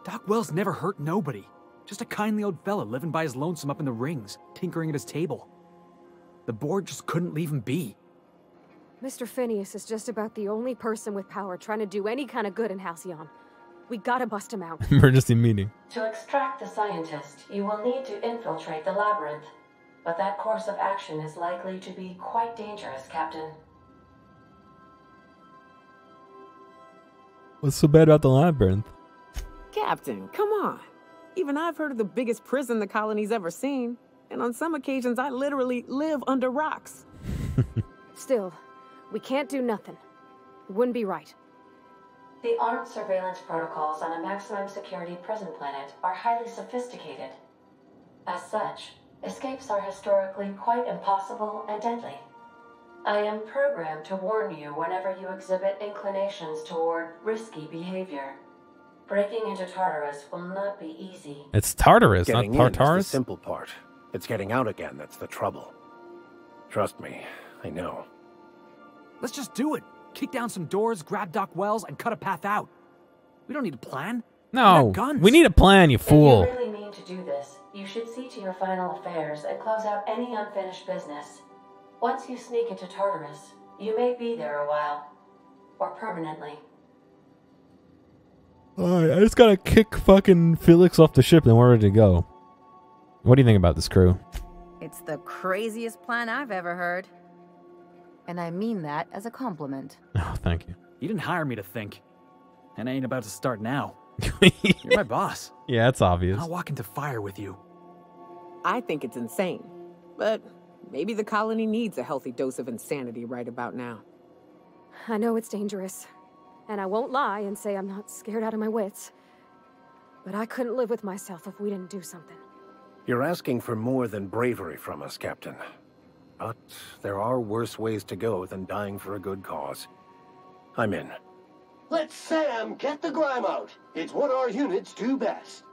Doc Wells never hurt nobody. Just a kindly old fella living by his lonesome up in the rings, tinkering at his table. The board just couldn't leave him be. Mr. Phineas is just about the only person with power trying to do any kind of good in Halcyon. We gotta bust him out. Emergency meeting. To extract the scientist, you will need to infiltrate the labyrinth. But that course of action is likely to be quite dangerous, Captain. What's so bad about the labyrinth? Captain, come on. Even I've heard of the biggest prison the colony's ever seen. And on some occasions, I literally live under rocks. Still, we can't do nothing. It wouldn't be right. The armed surveillance protocols on a maximum security prison planet are highly sophisticated. As such, escapes are historically quite impossible and deadly. I am programmed to warn you whenever you exhibit inclinations toward risky behavior. Breaking into Tartarus will not be easy. It's Tartarus, Getting not in is Tartarus. the simple part. It's getting out again that's the trouble. Trust me, I know. Let's just do it. Kick down some doors, grab Doc Wells, and cut a path out. We don't need a plan. No, we need a plan, you fool. If you really mean to do this, you should see to your final affairs and close out any unfinished business. Once you sneak into Tartarus, you may be there a while. or permanently. Alright, I just gotta kick fucking Felix off the ship and we're ready to go. What do you think about this crew? It's the craziest plan I've ever heard. And I mean that as a compliment. Oh, thank you. You didn't hire me to think. And I ain't about to start now. You're my boss. Yeah, it's obvious. I'll walk into fire with you. I think it's insane. But maybe the colony needs a healthy dose of insanity right about now. I know it's dangerous. And I won't lie and say I'm not scared out of my wits. But I couldn't live with myself if we didn't do something. You're asking for more than bravery from us, Captain. But there are worse ways to go than dying for a good cause. I'm in. Let Sam get the grime out. It's what our units do best.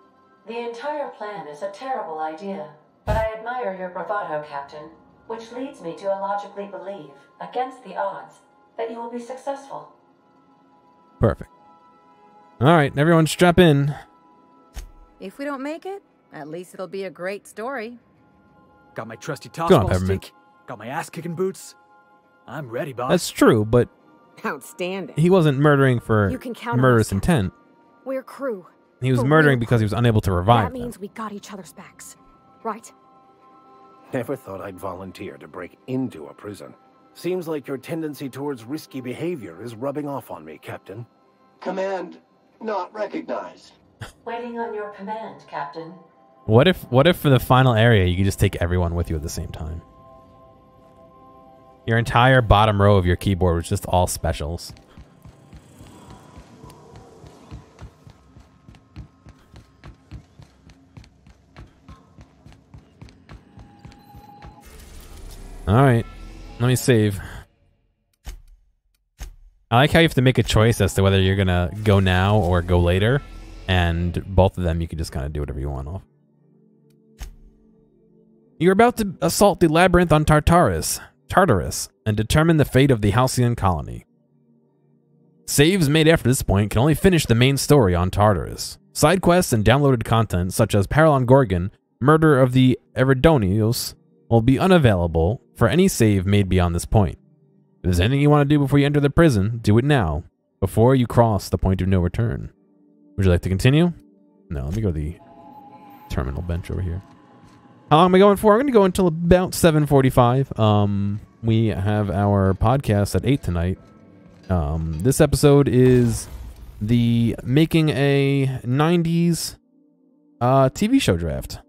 The entire plan is a terrible idea, but I admire your bravado, Captain, which leads me to illogically believe, against the odds, that you will be successful. Perfect. Alright, everyone strap in. If we don't make it, at least it'll be a great story. Got my trusty Go on, tossball Peppermint. stick. Got my ass-kicking boots. I'm ready, boss. That's true, but Outstanding. he wasn't murdering for You can count on murderous us, intent. We're crew. He was For murdering real. because he was unable to revive That them. means we got each other's backs. Right? Never thought I'd volunteer to break into a prison. Seems like your tendency towards risky behavior is rubbing off on me, Captain. Command not recognized. Waiting on your command, Captain. What if for the final area you could just take everyone with you at the same time? Your entire bottom row of your keyboard was just all specials. Alright, let me save. I like how you have to make a choice as to whether you're gonna go now or go later, and both of them you can just kind of do whatever you want off. You're about to assault the labyrinth on Tartarus, and determine the fate of the Halcyon colony. Saves made after this point can only finish the main story on Tartarus. Side quests and downloaded content such as Paralon Gorgon, Murder of the Eridonios, will be unavailable for any save made beyond this point. If there's anything you want to do before you enter the prison, do it now, before you cross the point of no return. Would you like to continue? No, let me go to the terminal bench over here. How long am I going for? I'm going to go until about 7:45. We have our podcast at 8 tonight. This episode is the making a 90s TV show draft.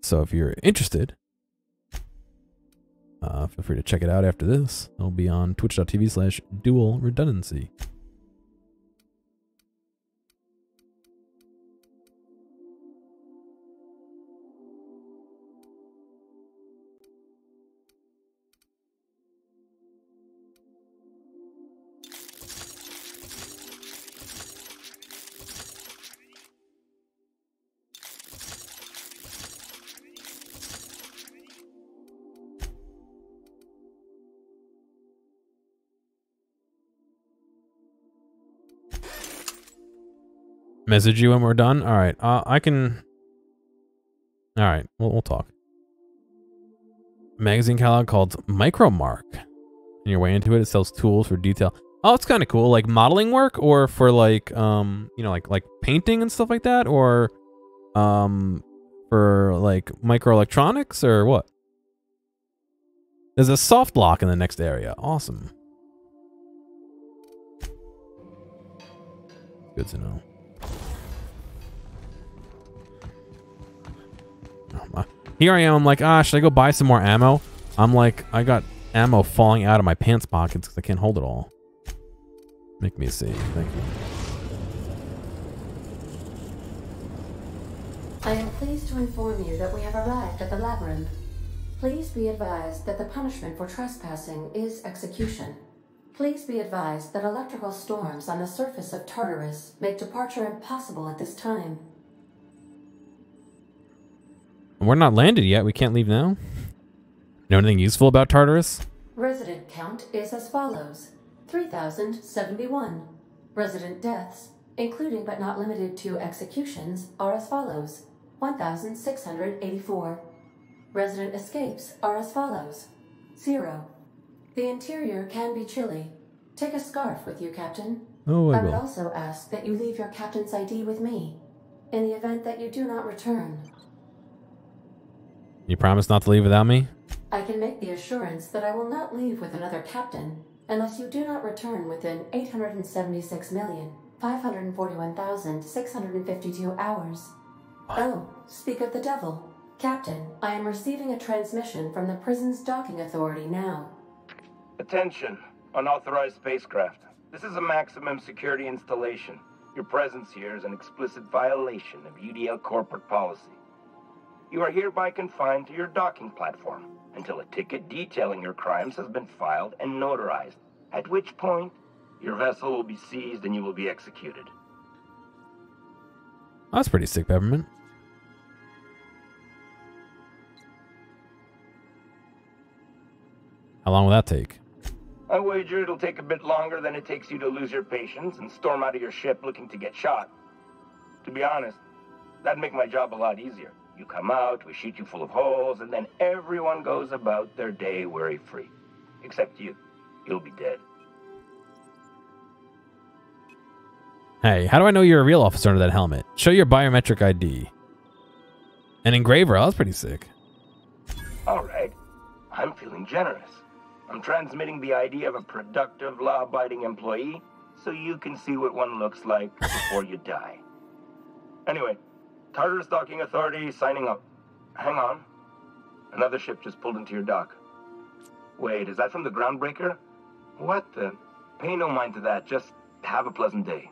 So if you're interested, feel free to check it out after this. It'll be on twitch.tv/dual redundancy. Message you when we're done. All right, I can. All right, we'll talk. Magazine catalog called Micromark. On your way into it, it sells tools for detail. Oh, it's kind of cool, like modeling work, or for like like painting and stuff like that, or for like microelectronics or what? There's a soft lock in the next area. Awesome. Good to know. Here I am, I'm like, should I go buy some more ammo? I'm like, I got ammo falling out of my pants pockets because I can't hold it all. Make me a save, thank you. I am pleased to inform you that we have arrived at the labyrinth. Please be advised that the punishment for trespassing is execution. Please be advised that electrical storms on the surface of Tartarus make departure impossible at this time. We're not landed yet. We can't leave now. Know anything useful about Tartarus? Resident count is as follows: 3,071. Resident deaths, including but not limited to executions, are as follows: 1,684. Resident escapes are as follows: 0. The interior can be chilly. Take a scarf with you, Captain. Oh, I would also ask that you leave your captain's ID with me, in the event that you do not return. You promise not to leave without me? I can make the assurance that I will not leave with another captain unless you do not return within 876,541,652 hours. Oh, speak of the devil. Captain, I am receiving a transmission from the prison's docking authority now. Attention, unauthorized spacecraft. This is a maximum security installation. Your presence here is an explicit violation of UDL corporate policy. You are hereby confined to your docking platform until a ticket detailing your crimes has been filed and notarized, at which point your vessel will be seized and you will be executed. That's pretty sick, Peppermint. How long will that take? I wager it'll take a bit longer than it takes you to lose your patience and storm out of your ship looking to get shot. To be honest, that'd make my job a lot easier. You come out, we shoot you full of holes, and then everyone goes about their day worry-free. Except you. You'll be dead. Hey, how do I know you're a real officer under that helmet? Show your biometric ID. An engraver, oh, that's pretty sick. Alright. I'm feeling generous. I'm transmitting the ID of a productive, law-abiding employee so you can see what one looks like before you die. Anyway, Tartarus Docking Authority signing up. Hang on. Another ship just pulled into your dock. Wait, is that from the Groundbreaker? What the? Pay no mind to that. Just have a pleasant day.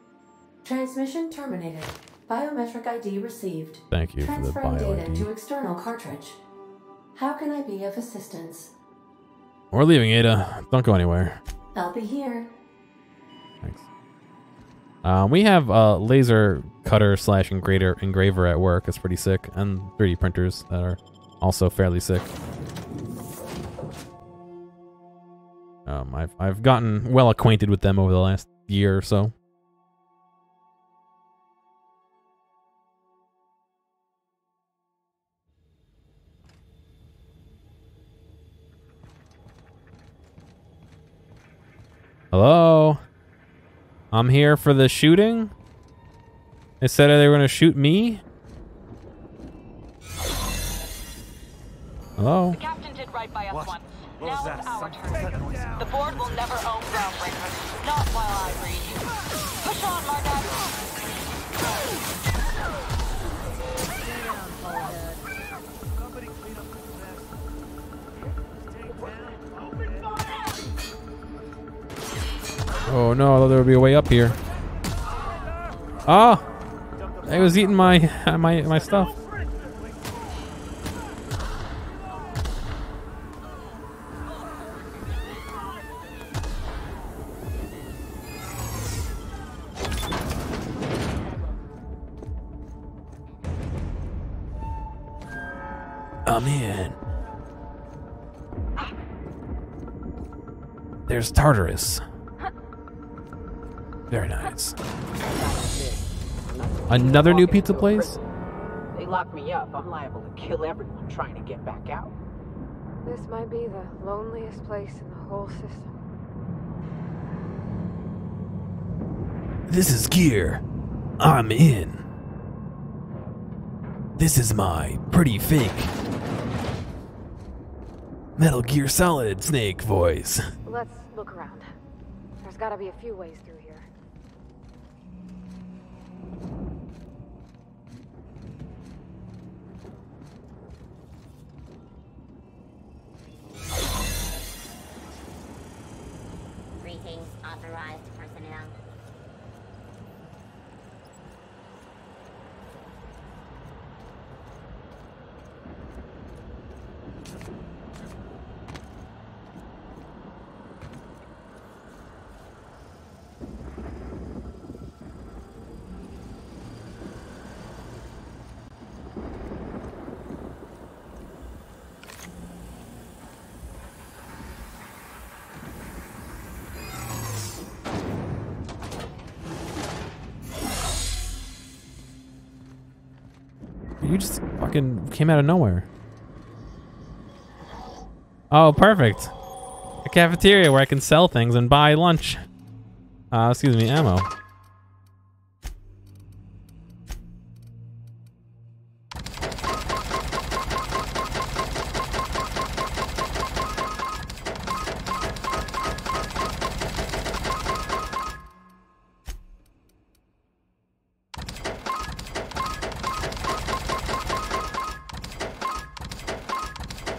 Transmission terminated. Biometric ID received. Thank you for the Transferring bio data ID. to external cartridge. How can I be of assistance? We're leaving, Ada. Don't go anywhere. I'll be here. Thanks. We have a laser cutter / engraver at work. It's pretty sick. And 3D printers that are also fairly sick. I've gotten well acquainted with them over the last year or so. Hello? I'm here for the shooting? They said they were going to shoot me? Hello? The captain did right by us once. Now it's our turn. The board will never own Groundbreaker. Not while I breathe. Push on, Margaret. Oh no, I thought there would be a way up here. Ah! I was eating my stuff. I'm in. There's Tartarus. Very nice. Another new pizza place? They lock me up. I'm liable to kill everyone trying to get back out. This might be the loneliest place in the whole system. This is Gear. I'm in. This is my pretty fake Metal Gear Solid Snake voice. Let's look around. There's gotta be a few ways through here. Greetings, authorized personnel. You just fucking came out of nowhere. Oh, perfect. A cafeteria where I can sell things and buy lunch. Excuse me, ammo.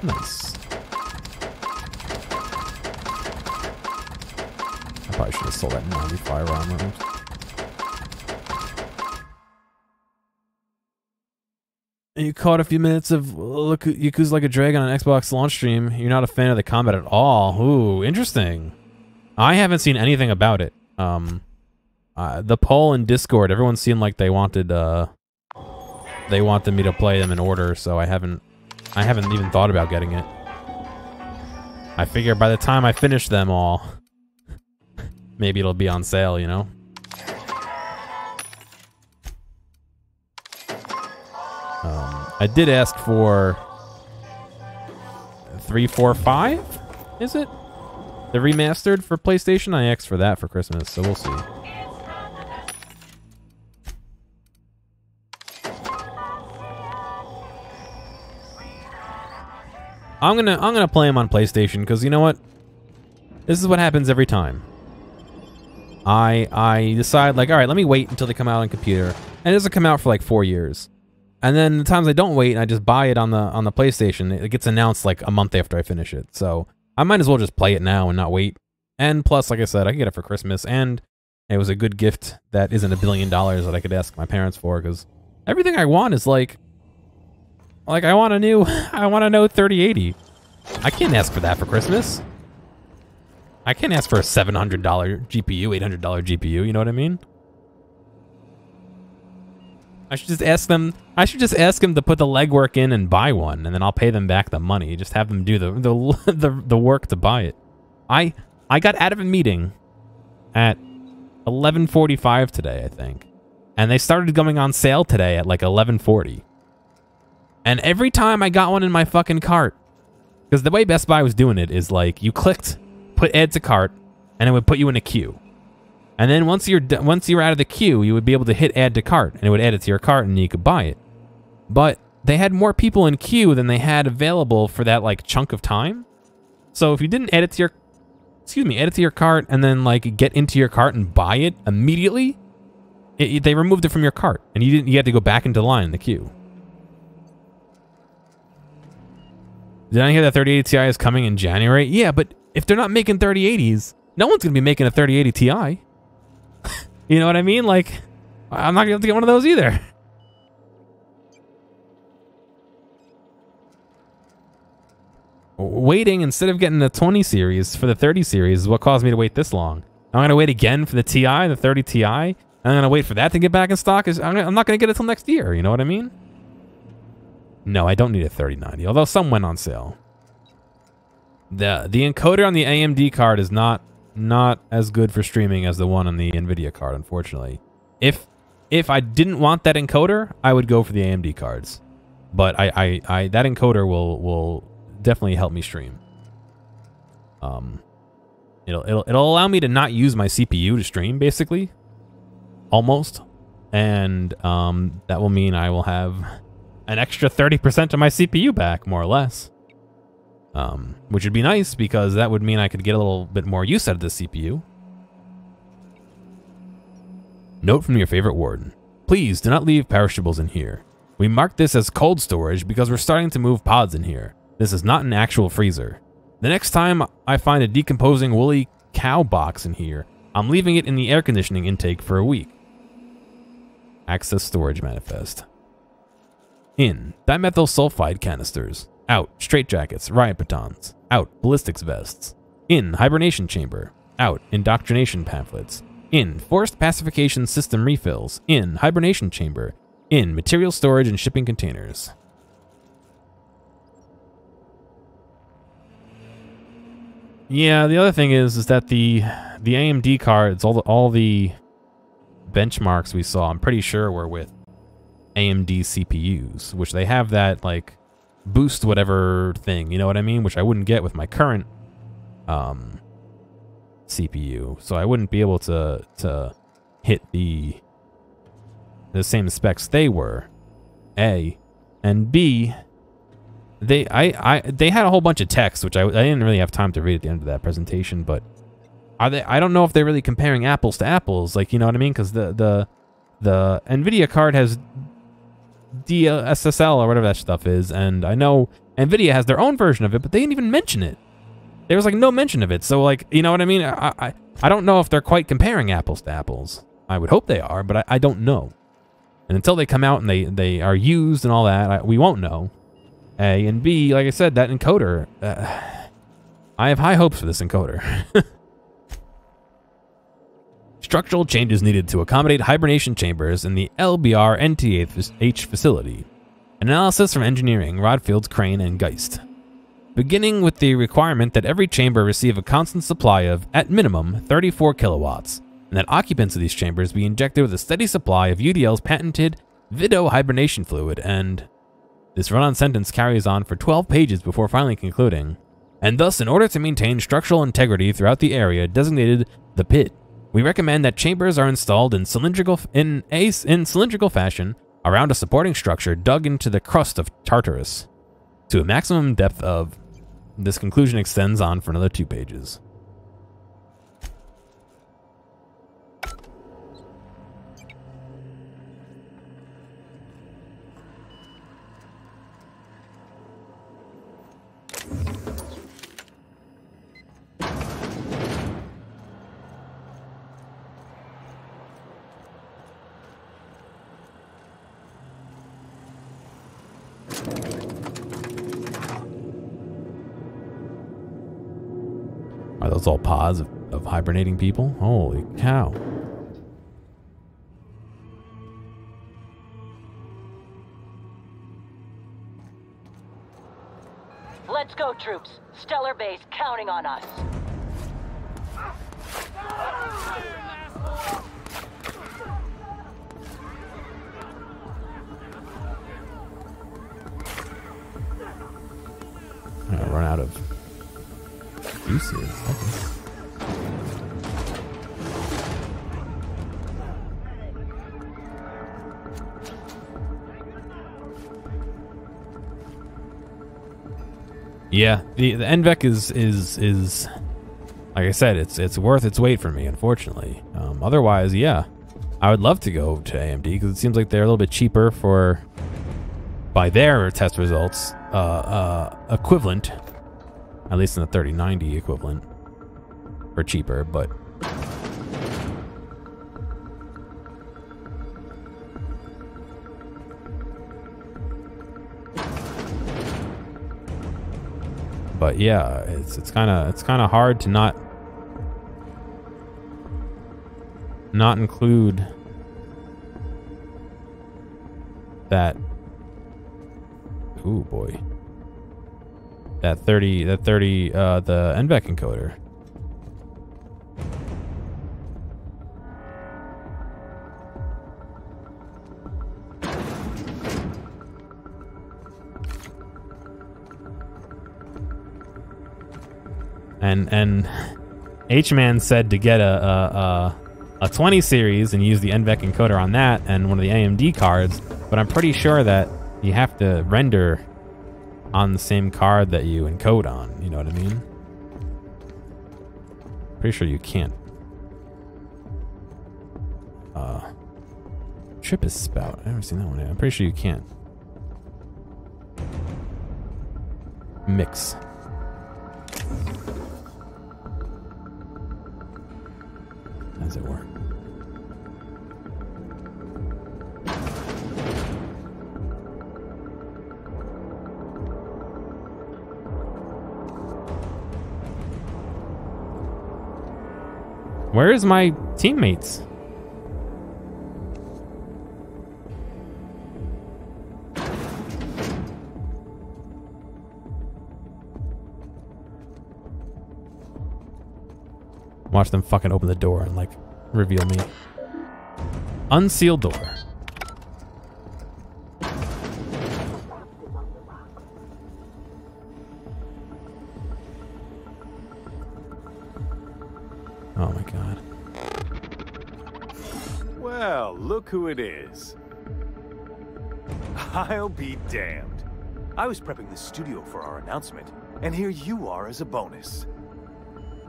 Nice. I probably should have sold that 90 firearm rounds. You caught a few minutes of Yakuza Like a Dragon on Xbox launch stream. You're not a fan of the combat at all. Ooh, interesting. I haven't seen anything about it. The poll in Discord, everyone seemed like they wanted me to play them in order, so I haven't even thought about getting it. I figure by the time I finish them all, maybe it'll be on sale, you know? I did ask for 3, 4, 5, is it? The remastered for PlayStation? I asked for that for Christmas, so we'll see. I'm gonna play them on PlayStation because you know what? This is what happens every time. I decide like, all right, let me wait until they come out on computer, and it doesn't come out for like 4 years. And then the times I don't wait and I just buy it on the PlayStation, it gets announced like a month after I finish it. So I might as well just play it now and not wait. And plus, like I said, I can get it for Christmas, and it was a good gift that isn't $1 billion that I could ask my parents for, because everything I want is like I want a Note 3080. I can't ask for that for Christmas. I can't ask for a $700 GPU, $800 GPU, you know what I mean? I should just ask them to put the legwork in and buy one, and then I'll pay them back the money. Just have them do the work to buy it. I got out of a meeting at 11:45 today, I think. And they started going on sale today at like 11:40. And every time I got one in my fucking cart, because the way Best Buy was doing it is like you clicked, put add to cart, and it would put you in a queue. And then once you're out of the queue, you would be able to hit add to cart, and it would add it to your cart, and you could buy it. But they had more people in queue than they had available for that like chunk of time. So if you didn't add it to your cart and then like get into your cart and buy it immediately, they removed it from your cart, and you had to go back into line in the queue. Did I hear that 3080 Ti is coming in January? Yeah, but if they're not making 3080s, no one's going to be making a 3080 Ti. You know what I mean? Like, I'm not going to have to get one of those either. Waiting instead of getting the 20 series for the 30 series is what caused me to wait this long. I'm going to wait again for the Ti, the 30 Ti. I'm going to wait for that to get back in stock. I'm not going to get it till next year. You know what I mean? No, I don't need a 3090, although some went on sale. The encoder on the AMD card is not as good for streaming as the one on the NVIDIA card, unfortunately. If I didn't want that encoder, I would go for the AMD cards. But that encoder will definitely help me stream. It'll allow me to not use my CPU to stream, basically. Almost. And that will mean I will have an extra 30% of my CPU back, more or less. Which would be nice, because that would mean I could get a little bit more use out of the CPU. Note from your favorite warden. Please do not leave perishables in here. We mark this as cold storage because we're starting to move pods in here. This is not an actual freezer. The next time I find a decomposing woolly cow box in here, I'm leaving it in the air conditioning intake for a week. Access storage manifest. In, dimethyl sulfide canisters. Out, straitjackets, riot batons. Out, ballistics vests. In, hibernation chamber. Out, indoctrination pamphlets. In, forced pacification system refills. In, hibernation chamber. In, material storage and shipping containers. Yeah, the other thing is that the AMD cards, all the benchmarks we saw, I'm pretty sure were with AMD CPUs, which they have that like boost whatever thing, you know what I mean? Which I wouldn't get with my current CPU, so I wouldn't be able to hit the same specs they were. A, and B, they had a whole bunch of text, which I didn't really have time to read at the end of that presentation, but I don't know if they're really comparing apples to apples, like, you know what I mean? Because the NVIDIA card has DLSS or whatever that stuff is, and I know NVIDIA has their own version of it, but they didn't even mention it. There was like no mention of it, so like, you know what I mean? I don't know if they're quite comparing apples to apples. I would hope they are, but I don't know. And until they come out and they are used and all that, we won't know. A, and B, like I said, that encoder, I have high hopes for this encoder. Structural changes needed to accommodate hibernation chambers in the LBR NTH facility. Analysis from engineering, Rodfields, Crane, and Geist. Beginning with the requirement that every chamber receive a constant supply of, at minimum, 34 kilowatts, and that occupants of these chambers be injected with a steady supply of UDL's patented Vido hibernation fluid, and this run-on sentence carries on for 12 pages before finally concluding. And thus, in order to maintain structural integrity throughout the area designated the pit, we recommend that chambers are installed in cylindrical fashion around a supporting structure dug into the crust of Tartarus to a maximum depth of. This conclusion extends on for another 2 pages. Are those all pods of hibernating people? Holy cow. Let's go, troops. Stellar Base counting on us. I'm gonna run out of juices. Yeah, the NVEC is like I said, it's worth its weight for me, unfortunately. Otherwise, yeah, I would love to go to AMD because it seems like they're a little bit cheaper for, by their test results, equivalent, at least in the 3090 equivalent, or cheaper, but yeah, it's kind of hard to not include that. Ooh boy, the NVEC encoder. And H-Man said to get a 20 series and use the NVEC encoder on that and one of the AMD cards, but I'm pretty sure that you have to render on the same card that you encode on, you know what I mean? Pretty sure you can't. Tripus spout. I've never seen that one yet. I'm pretty sure you can't. Mix. How does it work? Where is my teammates? Watch them fucking open the door and like reveal me. Unsealed door. look who it is. I'll be damned. I was prepping the studio for our announcement, and here you are as a bonus.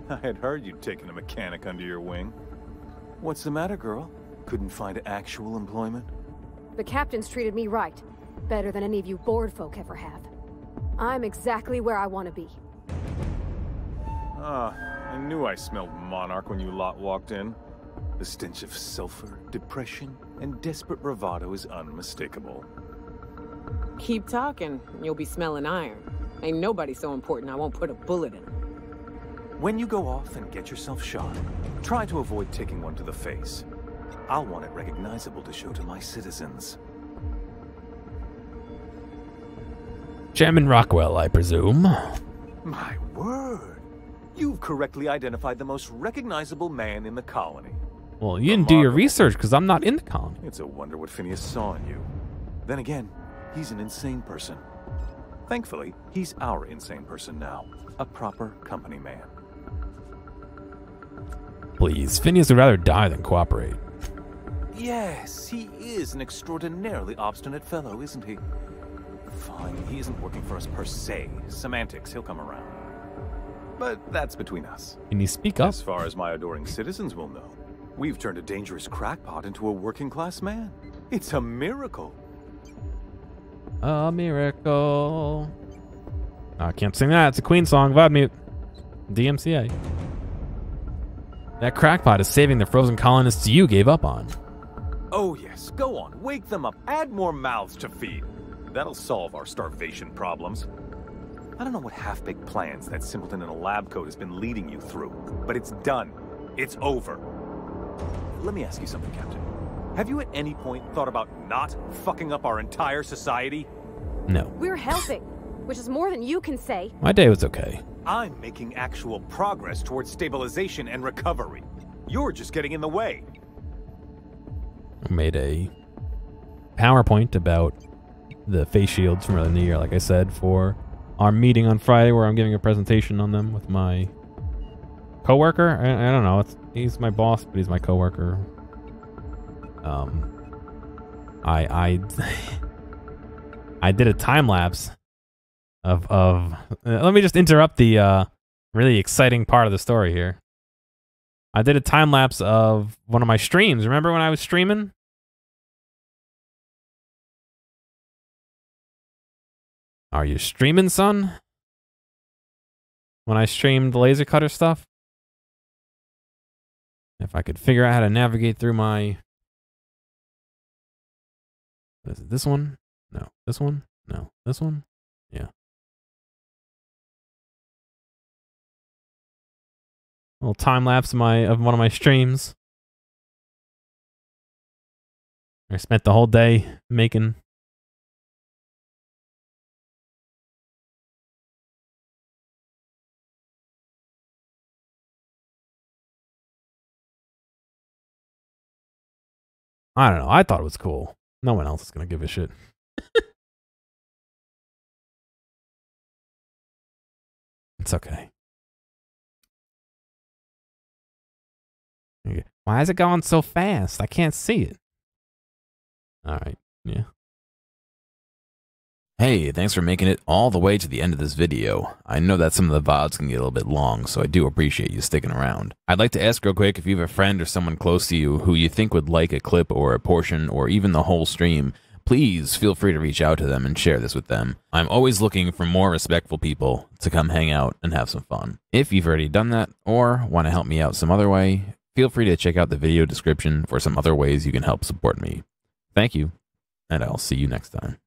I had heard you'd taken a mechanic under your wing. What's the matter, girl? Couldn't find actual employment? The captain's treated me right. Better than any of you bored folk ever have. I'm exactly where I want to be. Ah, I knew I smelled Monarch when you lot walked in. The stench of sulfur, depression, and desperate bravado is unmistakable. Keep talking, you'll be smelling iron. Ain't nobody so important I won't put a bullet in him. When you go off and get yourself shot, try to avoid taking one to the face. I'll want it recognizable to show to my citizens. Chairman Rockwell, I presume. My word! You've correctly identified the most recognizable man in the colony. Well, you didn't do your research because I'm not in the colony. It's a wonder what Phineas saw in you. Then again, he's an insane person. Thankfully, he's our insane person now. A proper company man. Please, Phineas would rather die than cooperate. Yes, he is an extraordinarily obstinate fellow, isn't he? Fine, he isn't working for us per se. Semantics, he'll come around. But that's between us. Can you speak up? As far as my adoring citizens will know, we've turned a dangerous crackpot into a working-class man. It's a miracle. A miracle. Oh, I can't sing that. It's a Queen song. Vibe mute. DMCA. That crackpot is saving the frozen colonists you gave up on. Oh yes, go on. Wake them up. Add more mouths to feed. That'll solve our starvation problems. I don't know what half-baked plans that simpleton in a lab coat has been leading you through, but it's done. It's over. Let me ask you something, Captain. Have you at any point thought about not fucking up our entire society? No. We're helping, which is more than you can say. My day was okay. I'm making actual progress towards stabilization and recovery. You're just getting in the way. I made a PowerPoint about the face shields from earlier in the year, like I said, for our meeting on Friday where I'm giving a presentation on them with my coworker. I don't know. He's my boss, but he's my coworker. I did a time lapse of let me just interrupt the really exciting part of the story here. I did a time lapse of one of my streams. Remember when I was streaming? Are you streaming, son? When I streamed the laser cutter stuff? If I could figure out how to navigate through my... Is it this one? No. This one? No. This one? Yeah. A little time lapse of one of my streams. I spent the whole day making... I don't know. I thought it was cool. No one else is going to give a shit. It's okay. Why is it going so fast? I can't see it. All right. Yeah. Hey, thanks for making it all the way to the end of this video. I know that some of the VODs can get a little bit long, so I do appreciate you sticking around. I'd like to ask real quick if you have a friend or someone close to you who you think would like a clip or a portion or even the whole stream, please feel free to reach out to them and share this with them. I'm always looking for more respectful people to come hang out and have some fun. If you've already done that or want to help me out some other way, feel free to check out the video description for some other ways you can help support me. Thank you, and I'll see you next time.